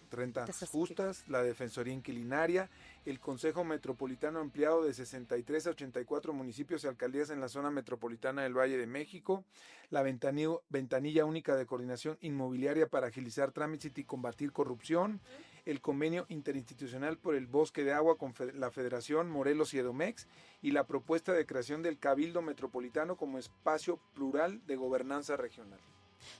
rentas justas, la Defensoría Inquilinaria, el Consejo Metropolitano ampliado de 63 a 84 municipios y alcaldías en la zona metropolitana del Valle de México, la ventanilla única de coordinación inmobiliaria para agilizar trámites y combatir corrupción, el convenio interinstitucional por el bosque de agua con la Federación Morelos y Edomex y la propuesta de creación del Cabildo Metropolitano como espacio plural de gobernanza regional.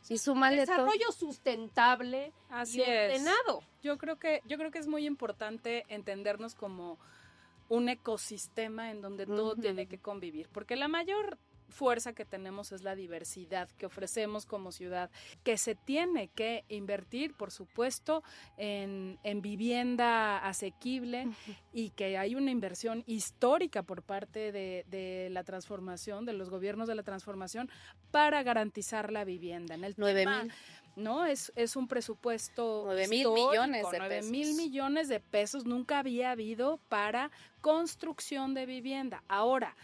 Y súmale desarrollo sustentable y ordenado. Yo creo que es muy importante entendernos como un ecosistema en donde todo tiene que convivir, porque la mayor fuerza que tenemos es la diversidad que ofrecemos como ciudad, que se tiene que invertir, por supuesto, en vivienda asequible y que hay una inversión histórica por parte de la transformación, de los gobiernos de la transformación, para garantizar la vivienda. En el 9,000. ¿No? Es un presupuesto 9,000 millones de 9,000 millones de pesos, nunca había habido para construcción de vivienda. Ahora,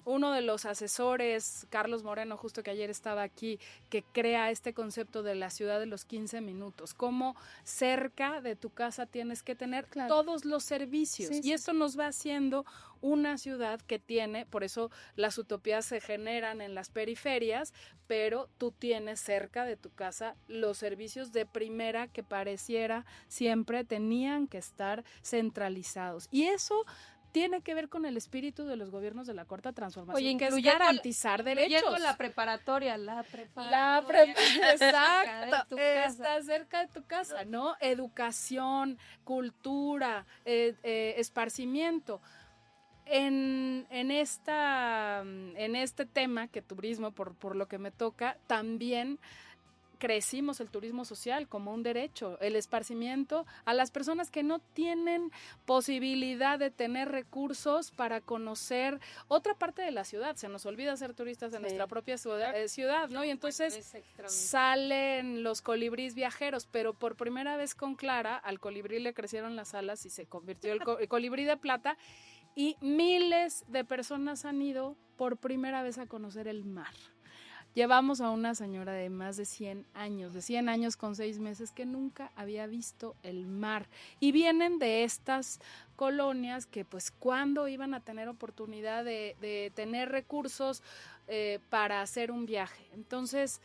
uno de los asesores, Carlos Moreno, justo que ayer estaba aquí, que crea este concepto de la ciudad de los 15 minutos, cómo cerca de tu casa tienes que tener todos los servicios, y esto nos va haciendo una ciudad que tiene, por eso las utopías se generan en las periferias, pero tú tienes cerca de tu casa los servicios de primera que pareciera siempre tenían que estar centralizados, y eso tiene que ver con el espíritu de los gobiernos de la Cuarta Transformación, que es garantizar derechos. La preparatoria. Exacto, está cerca de tu casa, ¿no? Educación, cultura, esparcimiento. En este tema que turismo, por lo que me toca, también crecimos el turismo social como un derecho, el esparcimiento a las personas que no tienen posibilidad de tener recursos para conocer otra parte de la ciudad. Se nos olvida ser turistas en nuestra propia ciudad, ¿no? Y entonces salen los colibríes viajeros, pero por primera vez con Clara, al colibrí le crecieron las alas y se convirtió el colibrí de plata, y miles de personas han ido por primera vez a conocer el mar. Llevamos a una señora de más de 100 años con 6 meses, que nunca había visto el mar. Y vienen de estas colonias que pues cuando iban a tener oportunidad de tener recursos para hacer un viaje. Entonces,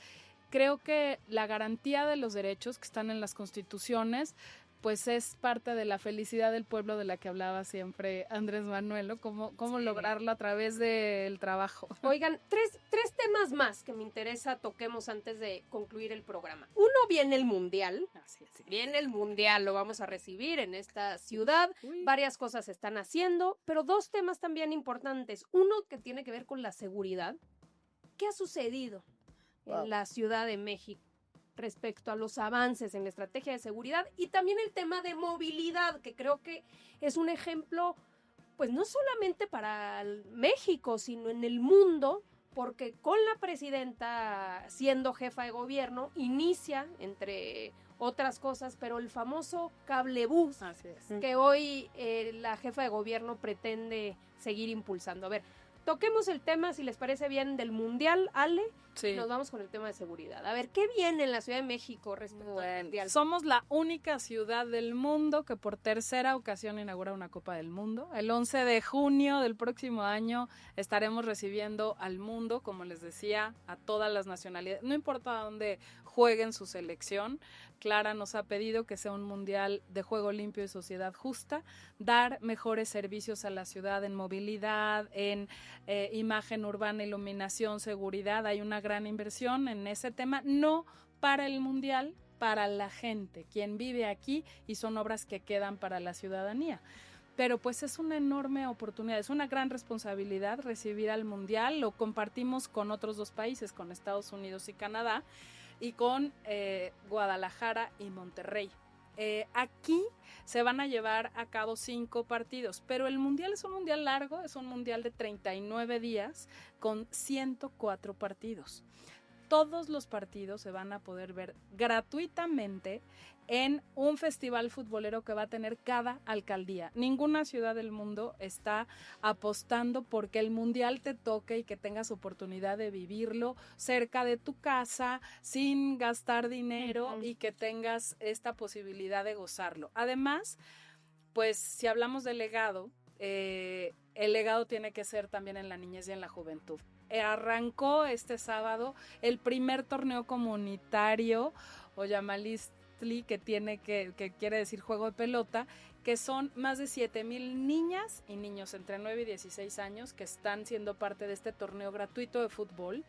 creo que la garantía de los derechos que están en las constituciones pues es parte de la felicidad del pueblo de la que hablaba siempre Andrés Manuel, ¿no? Cómo lograrlo a través del trabajo. Oigan, tres temas más que me interesa toquemos antes de concluir el programa. Uno, viene el Mundial. Así es. Viene el Mundial, lo vamos a recibir en esta ciudad. Varias cosas se están haciendo, pero 2 temas también importantes. Uno que tiene que ver con la seguridad. ¿Qué ha sucedido en la Ciudad de México respecto a los avances en la estrategia de seguridad? Y también el tema de movilidad, que creo que es un ejemplo, pues no solamente para México, sino en el mundo, porque con la presidenta siendo jefa de gobierno, inicia, entre otras cosas, pero el famoso cablebús, que hoy la jefa de gobierno pretende seguir impulsando. A ver, toquemos el tema, si les parece bien, del Mundial, Ale. Sí. Nos vamos con el tema de seguridad. A ver, ¿qué viene en la Ciudad de México respecto al Mundial? Somos la única ciudad del mundo que por tercera ocasión inaugura una Copa del Mundo. El 11 de junio del próximo año estaremos recibiendo al mundo, como les decía, a todas las nacionalidades. No importa dónde jueguen su selección. Clara nos ha pedido que sea un mundial de juego limpio y sociedad justa, dar mejores servicios a la ciudad en movilidad, en imagen urbana, iluminación, seguridad. Hay una gran inversión en ese tema, no para el mundial, para la gente, quien vive aquí, y son obras que quedan para la ciudadanía. Pero pues es una enorme oportunidad, es una gran responsabilidad recibir al mundial. Lo compartimos con otros 2 países, con Estados Unidos y Canadá, y con Guadalajara y Monterrey. Aquí se van a llevar a cabo 5 partidos, pero el mundial es un mundial largo, es un mundial de 39 días con 104 partidos. Todos los partidos se van a poder ver gratuitamente en un festival futbolero que va a tener cada alcaldía. Ninguna ciudad del mundo está apostando porque el mundial te toque y que tengas oportunidad de vivirlo cerca de tu casa, sin gastar dinero, y que tengas esta posibilidad de gozarlo. Además, pues si hablamos del legado, el legado tiene que ser también en la niñez y en la juventud. Arrancó este sábado el primer torneo comunitario o Yamalistli, que quiere decir juego de pelota, que son más de 7,000 niñas y niños entre 9 y 16 años que están siendo parte de este torneo gratuito de fútbol,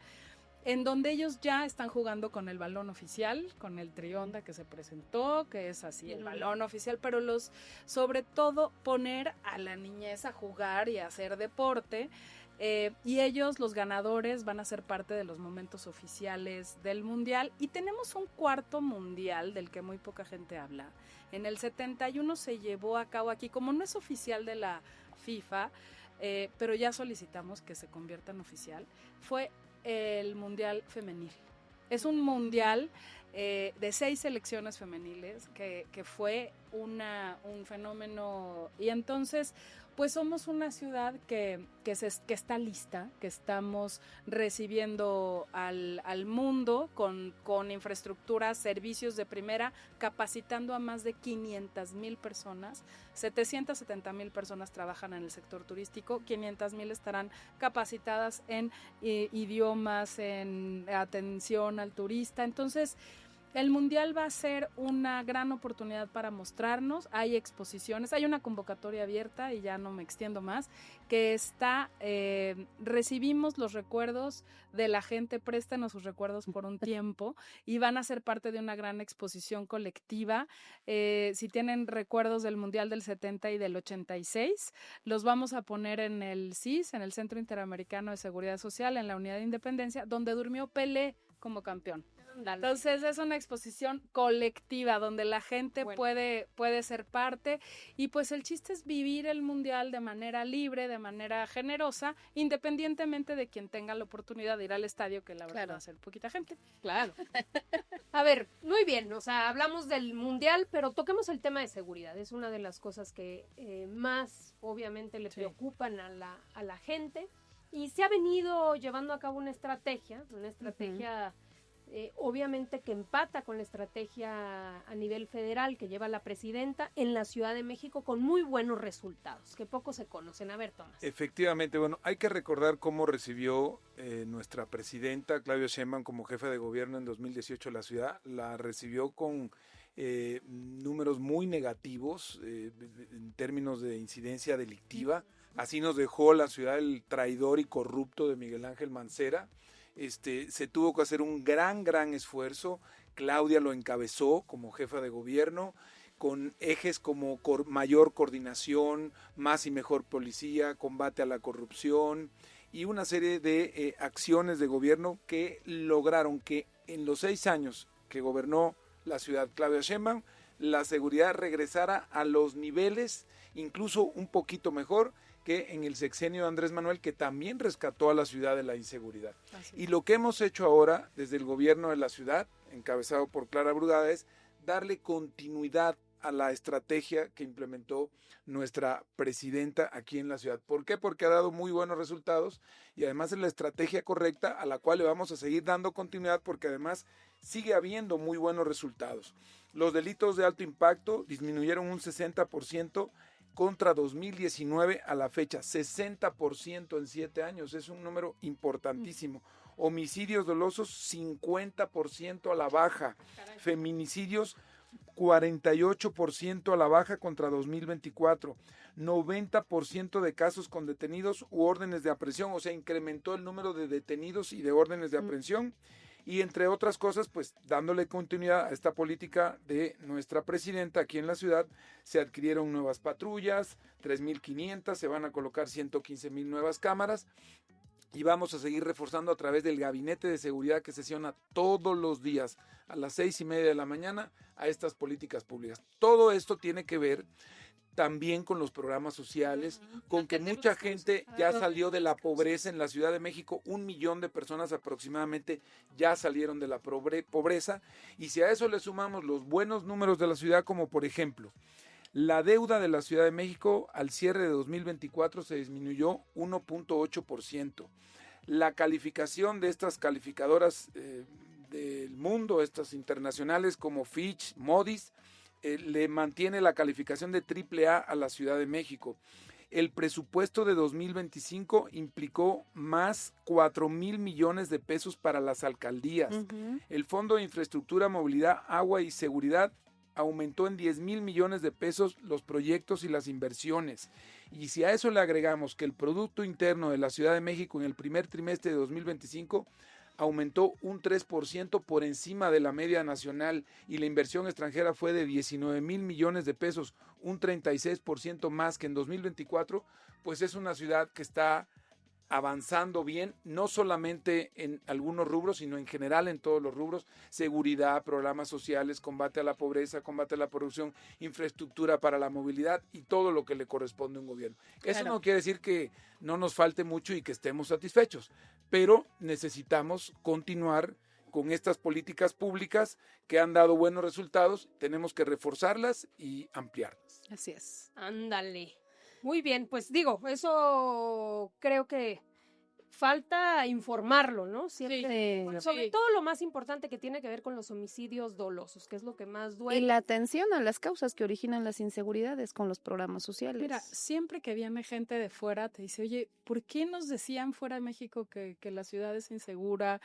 en donde ellos ya están jugando con el balón oficial, con el Trionda que se presentó, que es así el balón oficial, pero sobre todo poner a la niñez a jugar y a hacer deporte. Y ellos, los ganadores, van a ser parte de los momentos oficiales del mundial. Y tenemos un cuarto mundial del que muy poca gente habla. En el 71 se llevó a cabo aquí, como no es oficial de la FIFA, pero ya solicitamos que se convierta en oficial, fue el mundial femenil. Es un mundial de 6 selecciones femeniles que fue un fenómeno. Y entonces pues somos una ciudad que está lista, que estamos recibiendo al mundo con infraestructura, servicios de primera, capacitando a más de 500,000 personas. 770,000 personas trabajan en el sector turístico, 500,000 estarán capacitadas en idiomas, en atención al turista. Entonces, el mundial va a ser una gran oportunidad para mostrarnos. Hay exposiciones, hay una convocatoria abierta, y ya no me extiendo más, que está, recibimos los recuerdos de la gente, préstenos sus recuerdos por un tiempo, y van a ser parte de una gran exposición colectiva. Si tienen recuerdos del mundial del 70 y del 86, los vamos a poner en el CIS, en el Centro Interamericano de Seguridad Social, en la Unidad de Independencia, donde durmió Pelé como campeón. Entonces es una exposición colectiva donde la gente puede ser parte, y pues el chiste es vivir el mundial de manera libre, de manera generosa, independientemente de quien tenga la oportunidad de ir al estadio, que la verdad va a ser poquita gente. Claro. A ver, muy bien, o sea, hablamos del mundial, pero toquemos el tema de seguridad. Es una de las cosas que más obviamente le preocupan a la gente, y se ha venido llevando a cabo una estrategia obviamente que empata con la estrategia a nivel federal que lleva la presidenta en la Ciudad de México, con muy buenos resultados, que poco se conocen. A ver, Tomás. Efectivamente, bueno, hay que recordar cómo recibió nuestra presidenta Claudia Sheinbaum como jefa de gobierno en 2018 la ciudad. La recibió con números muy negativos en términos de incidencia delictiva. Así nos dejó la ciudad el traidor y corrupto de Miguel Ángel Mancera. Se tuvo que hacer un gran esfuerzo. Claudia lo encabezó como jefa de gobierno, con ejes como mayor coordinación, más y mejor policía, combate a la corrupción y una serie de acciones de gobierno que lograron que en los 6 años que gobernó la ciudad Claudia Sheinbaum, la seguridad regresara a los niveles, incluso un poquito mejor que en el sexenio de Andrés Manuel, que también rescató a la ciudad de la inseguridad. Y lo que hemos hecho ahora desde el gobierno de la ciudad, encabezado por Clara Brugada, es darle continuidad a la estrategia que implementó nuestra presidenta aquí en la ciudad. ¿Por qué? Porque ha dado muy buenos resultados y además es la estrategia correcta a la cual le vamos a seguir dando continuidad porque además sigue habiendo muy buenos resultados. Los delitos de alto impacto disminuyeron un 60% contra 2019 a la fecha, 60% en 7 años, es un número importantísimo. Homicidios dolosos, 50% a la baja. Caray. Feminicidios, 48% a la baja contra 2024. 90% de casos con detenidos u órdenes de aprehensión, o sea, incrementó el número de detenidos y de órdenes de aprehensión. Y entre otras cosas, pues dándole continuidad a esta política de nuestra presidenta aquí en la ciudad, se adquirieron nuevas patrullas, 3.500, se van a colocar 115,000 nuevas cámaras y vamos a seguir reforzando a través del gabinete de seguridad que sesiona todos los días a las 6:30 de la mañana a estas políticas públicas. Todo esto tiene que ver también con los programas sociales, con que mucha gente ya salió de la pobreza en la Ciudad de México, 1 millón de personas aproximadamente ya salieron de la pobreza, y si a eso le sumamos los buenos números de la ciudad, como por ejemplo, la deuda de la Ciudad de México al cierre de 2024 se disminuyó 1.8%. La calificación de estas calificadoras del mundo, estas internacionales como Fitch, Moody's, le mantiene la calificación de AAA a la Ciudad de México. El presupuesto de 2025 implicó más 4,000 millones de pesos para las alcaldías. El Fondo de Infraestructura, Movilidad, Agua y Seguridad aumentó en 10,000 millones de pesos los proyectos y las inversiones. Y si a eso le agregamos que el Producto Interno de la Ciudad de México en el primer trimestre de 2025 aumentó un 3% por encima de la media nacional y la inversión extranjera fue de 19,000 millones de pesos, un 36% más que en 2024, pues es una ciudad que está avanzando bien, no solamente en algunos rubros, sino en general en todos los rubros: seguridad, programas sociales, combate a la pobreza, combate a la corrupción, infraestructura para la movilidad y todo lo que le corresponde a un gobierno. Eso no quiere decir que no nos falte mucho y que estemos satisfechos, pero necesitamos continuar con estas políticas públicas que han dado buenos resultados, tenemos que reforzarlas y ampliarlas. Así es. Ándale. Muy bien, pues digo, eso creo que falta informarlo, ¿no? Siempre, Sí. sobre todo lo más importante que tiene que ver con los homicidios dolosos, que es lo que más duele. Y la atención a las causas que originan las inseguridades con los programas sociales. Mira, siempre que viene gente de fuera te dice, oye, ¿por qué nos decían fuera de México que la ciudad es insegura?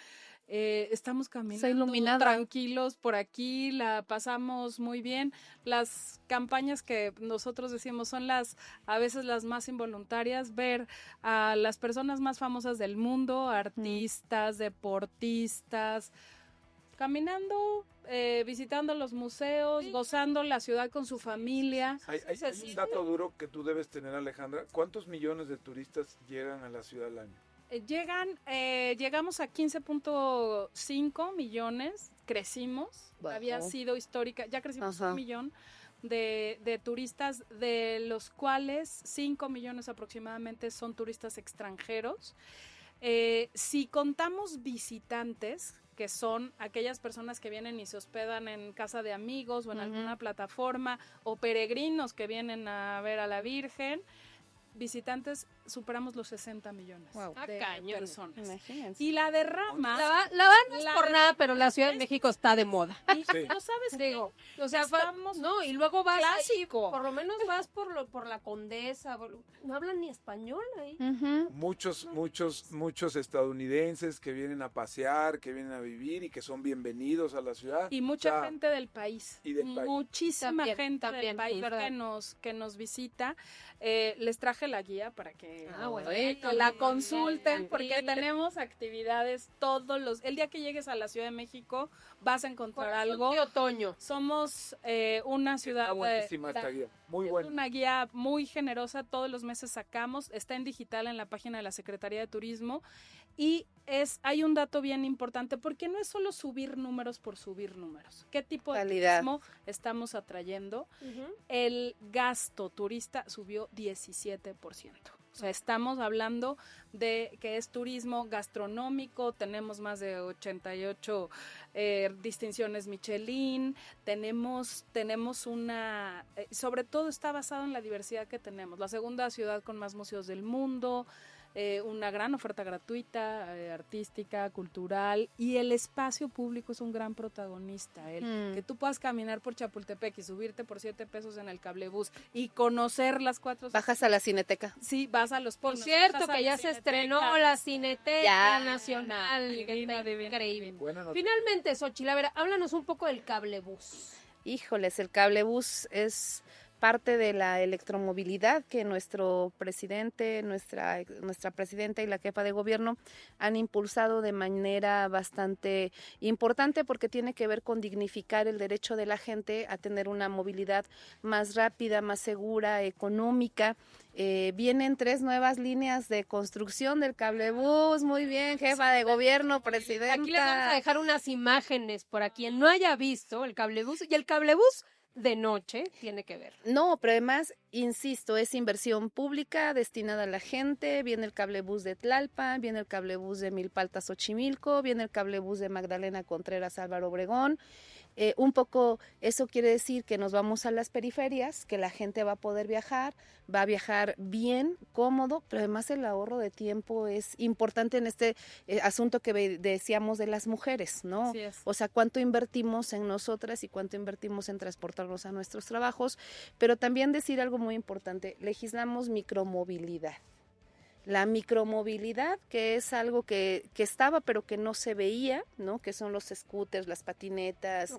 Estamos caminando tranquilos por aquí, la pasamos muy bien. Las campañas que nosotros decimos son a veces las más involuntarias, ver a las personas más famosas del mundo, artistas, deportistas, caminando, visitando los museos, gozando la ciudad con su familia. Hay un dato duro que tú debes tener, Alejandra. ¿Cuántos millones de turistas llegan a la ciudad al año? Llegamos a 15.5 millones, crecimos, había sido histórica, ya crecimos 1 millón de turistas, de los cuales 5 millones aproximadamente son turistas extranjeros. Si contamos visitantes, que son aquellas personas que vienen y se hospedan en casa de amigos o en alguna plataforma, o peregrinos que vienen a ver a la Virgen, visitantes, superamos los 60 millones de personas. Imagínense. Y la derrama... La van no es por nada, pero la Ciudad de México está de moda. Y no sabes digo, o sea, no, y luego vas ahí, por lo menos vas por la Condesa, no hablan ni español ahí. Muchos estadounidenses que vienen a pasear, que vienen a vivir y que son bienvenidos a la ciudad. Y mucha gente del país. Y del país. Muchísima gente del país que nos visita. Les traje la guía para que la consulten, porque tenemos actividades el día que llegues a la Ciudad de México vas a encontrar algo. De otoño. Somos una ciudad. Está buenísima esta guía, muy buena. Una guía muy generosa, todos los meses sacamos, está en digital en la página de la Secretaría de Turismo. Y hay un dato bien importante, porque no es solo subir números por subir números. ¿Qué tipo de turismo estamos atrayendo? El gasto turista subió 17%. 20%. O sea, estamos hablando de que es turismo gastronómico, tenemos más de 88 distinciones Michelin, tenemos una, sobre todo está basado en la diversidad que tenemos, la segunda ciudad con más museos del mundo, una gran oferta gratuita, artística, cultural, y el espacio público es un gran protagonista. Que tú puedas caminar por Chapultepec y subirte por 7 pesos en el cablebús y conocer las 4... Bajas a la Cineteca. Sí, vas a los Por Pinos, cierto, que ya se estrenó la Cineteca Nacional. Divina. Increíble. Buena Finalmente, Xochitl, a ver, háblanos un poco del cablebús. Híjoles, el cablebús es parte de la electromovilidad que nuestro presidente, nuestra presidenta y la jefa de gobierno han impulsado de manera bastante importante, porque tiene que ver con dignificar el derecho de la gente a tener una movilidad más rápida, más segura, económica. Vienen 3 nuevas líneas de construcción del cablebús. Muy bien, jefa de gobierno, presidenta. Aquí les vamos a dejar unas imágenes para quien no haya visto el cablebús, y el cablebús de noche tiene que ver. No, pero además, insisto, es inversión pública destinada a la gente. Viene el cablebús de Tlalpan, viene el cablebús de Milpalta, Xochimilco, viene el cablebús de Magdalena Contreras, Álvaro Obregón. Un poco eso quiere decir que nos vamos a las periferias, que la gente va a poder viajar, va a viajar bien, cómodo, pero además el ahorro de tiempo es importante en este asunto que decíamos de las mujeres, ¿no? Así es. O sea, cuánto invertimos en nosotras y cuánto invertimos en transportarnos a nuestros trabajos, pero también decir algo muy importante: legislamos micromovilidad. La micromovilidad, que es algo que estaba pero que no se veía, ¿no? Que son los scooters, las patinetas,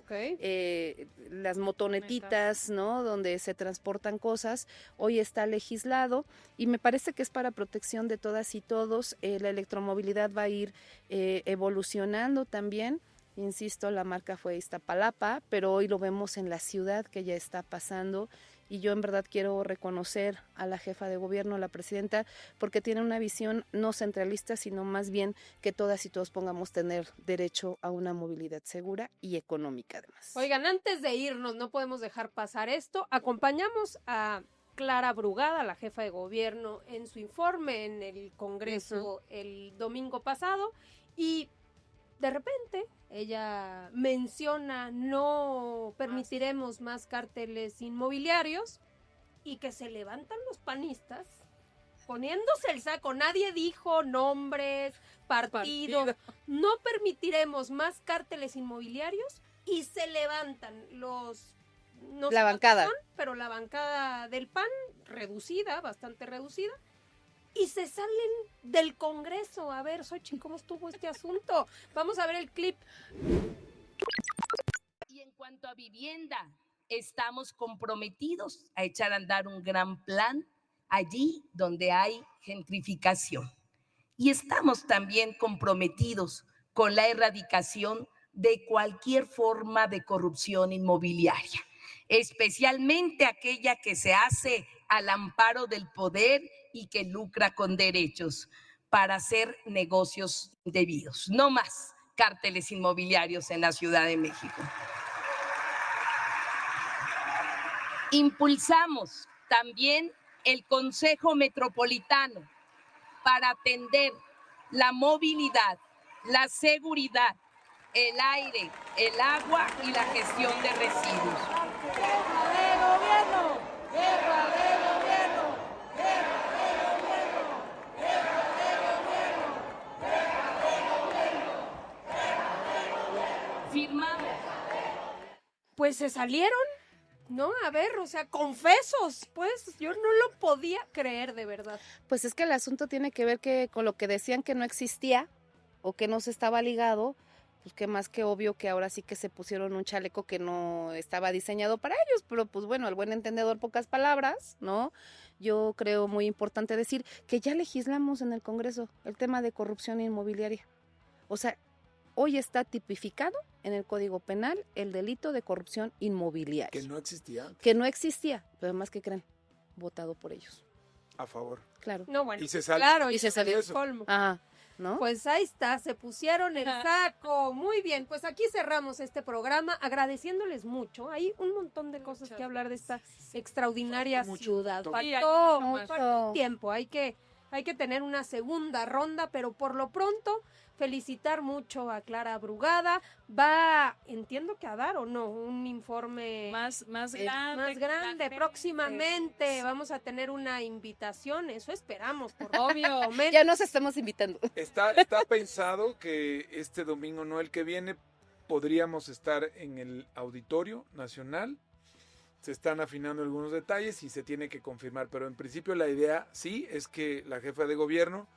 las motonetitas, ¿no? Donde se transportan cosas. Hoy está legislado y me parece que es para protección de todas y todos. La electromovilidad va a ir evolucionando también. Insisto, la marca fue Iztapalapa, pero hoy lo vemos en la ciudad, que ya está pasando. Y yo en verdad quiero reconocer a la jefa de gobierno, a la presidenta, porque tiene una visión no centralista, sino más bien que todas y todos pongamos tener derecho a una movilidad segura y económica además. Oigan, antes de irnos, no podemos dejar pasar esto. Acompañamos a Clara Brugada, la jefa de gobierno, en su informe en el Congreso el domingo pasado, y de repente ella menciona: no permitiremos más cárteles inmobiliarios, y que se levantan los panistas poniéndose el saco. Nadie dijo nombres, partido. No permitiremos más cárteles inmobiliarios, y se levantan los... No la bancada. Pero la bancada del PAN, reducida, bastante reducida, y se salen del Congreso. A ver, Xochitl, ¿cómo estuvo este asunto? Vamos a ver el clip. Y en cuanto a vivienda, estamos comprometidos a echar a andar un gran plan allí donde hay gentrificación. Y estamos también comprometidos con la erradicación de cualquier forma de corrupción inmobiliaria, especialmente aquella que se hace al amparo del poder y que lucra con derechos para hacer negocios indebidos. No más cárteles inmobiliarios en la Ciudad de México. Impulsamos también el Consejo Metropolitano para atender la movilidad, la seguridad, el aire, el agua y la gestión de residuos. ¡Guerra de gobierno! ¡Guerra de gobierno! ¡Guerra de gobierno! ¡Guerra de gobierno! ¡Guerra de gobierno! ¡Guerra de gobierno! Firmamos. Pues se salieron, ¿no? A ver, o sea, confesos, pues yo no lo podía creer, de verdad. Pues es que el asunto tiene que ver que con lo que decían que no existía o que no se estaba ligado, pues que más que obvio que ahora sí que se pusieron un chaleco que no estaba diseñado para ellos, pero pues bueno, al buen entendedor, pocas palabras, ¿no? Yo creo muy importante decir que ya legislamos en el Congreso el tema de corrupción inmobiliaria. O sea, hoy está tipificado en el Código Penal el delito de corrupción inmobiliaria. Que no existía. Que no existía, pero además, ¿qué creen? Votado por ellos. A favor. Claro. No, bueno, Y se sale. claro, Y se salió el eso. colmo. Ajá. ¿no? Pues ahí está, se pusieron el saco. Muy bien, pues aquí cerramos este programa agradeciéndoles mucho. Hay un montón de cosas que hablar de esta extraordinaria ciudad. Faltó tiempo, hay que tener una segunda ronda, pero por lo pronto felicitar mucho a Clara Brugada. Entiendo que a dar o no, un informe más grande. Próximamente vamos a tener una invitación, eso esperamos, por obvio. Ya nos estamos invitando. Está pensado que este domingo, no el que viene, podríamos estar en el Auditorio Nacional. Se están afinando algunos detalles y se tiene que confirmar, pero en principio la idea sí es que la jefa de gobierno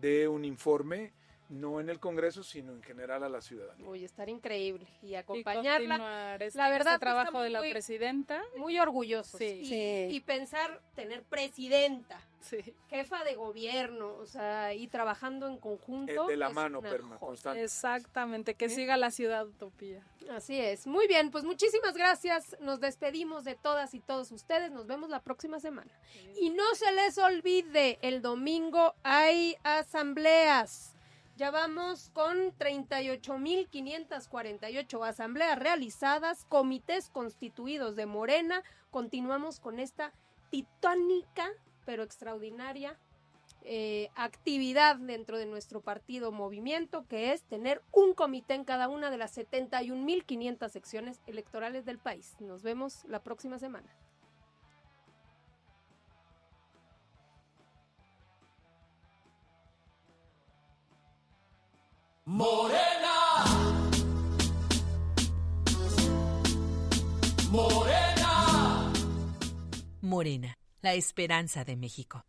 dé un informe, no en el Congreso, sino en general a la ciudadanía. Uy, estar increíble y acompañarla. La verdad, trabajo de la presidenta. Muy orgullosos. Sí. Y pensar tener presidenta, sí, jefa de gobierno, o sea, y trabajando en conjunto. De la mano, constante. Exactamente, que siga la ciudad utopía. Así es. Muy bien, pues muchísimas gracias. Nos despedimos de todas y todos ustedes. Nos vemos la próxima semana. Sí. Y no se les olvide, el domingo hay asambleas. Ya vamos con 38,548 asambleas realizadas, comités constituidos de Morena. Continuamos con esta titánica, pero extraordinaria actividad dentro de nuestro partido Movimiento, que es tener un comité en cada una de las 71,500 secciones electorales del país. Nos vemos la próxima semana. Morena, Morena, Morena, la esperanza de México.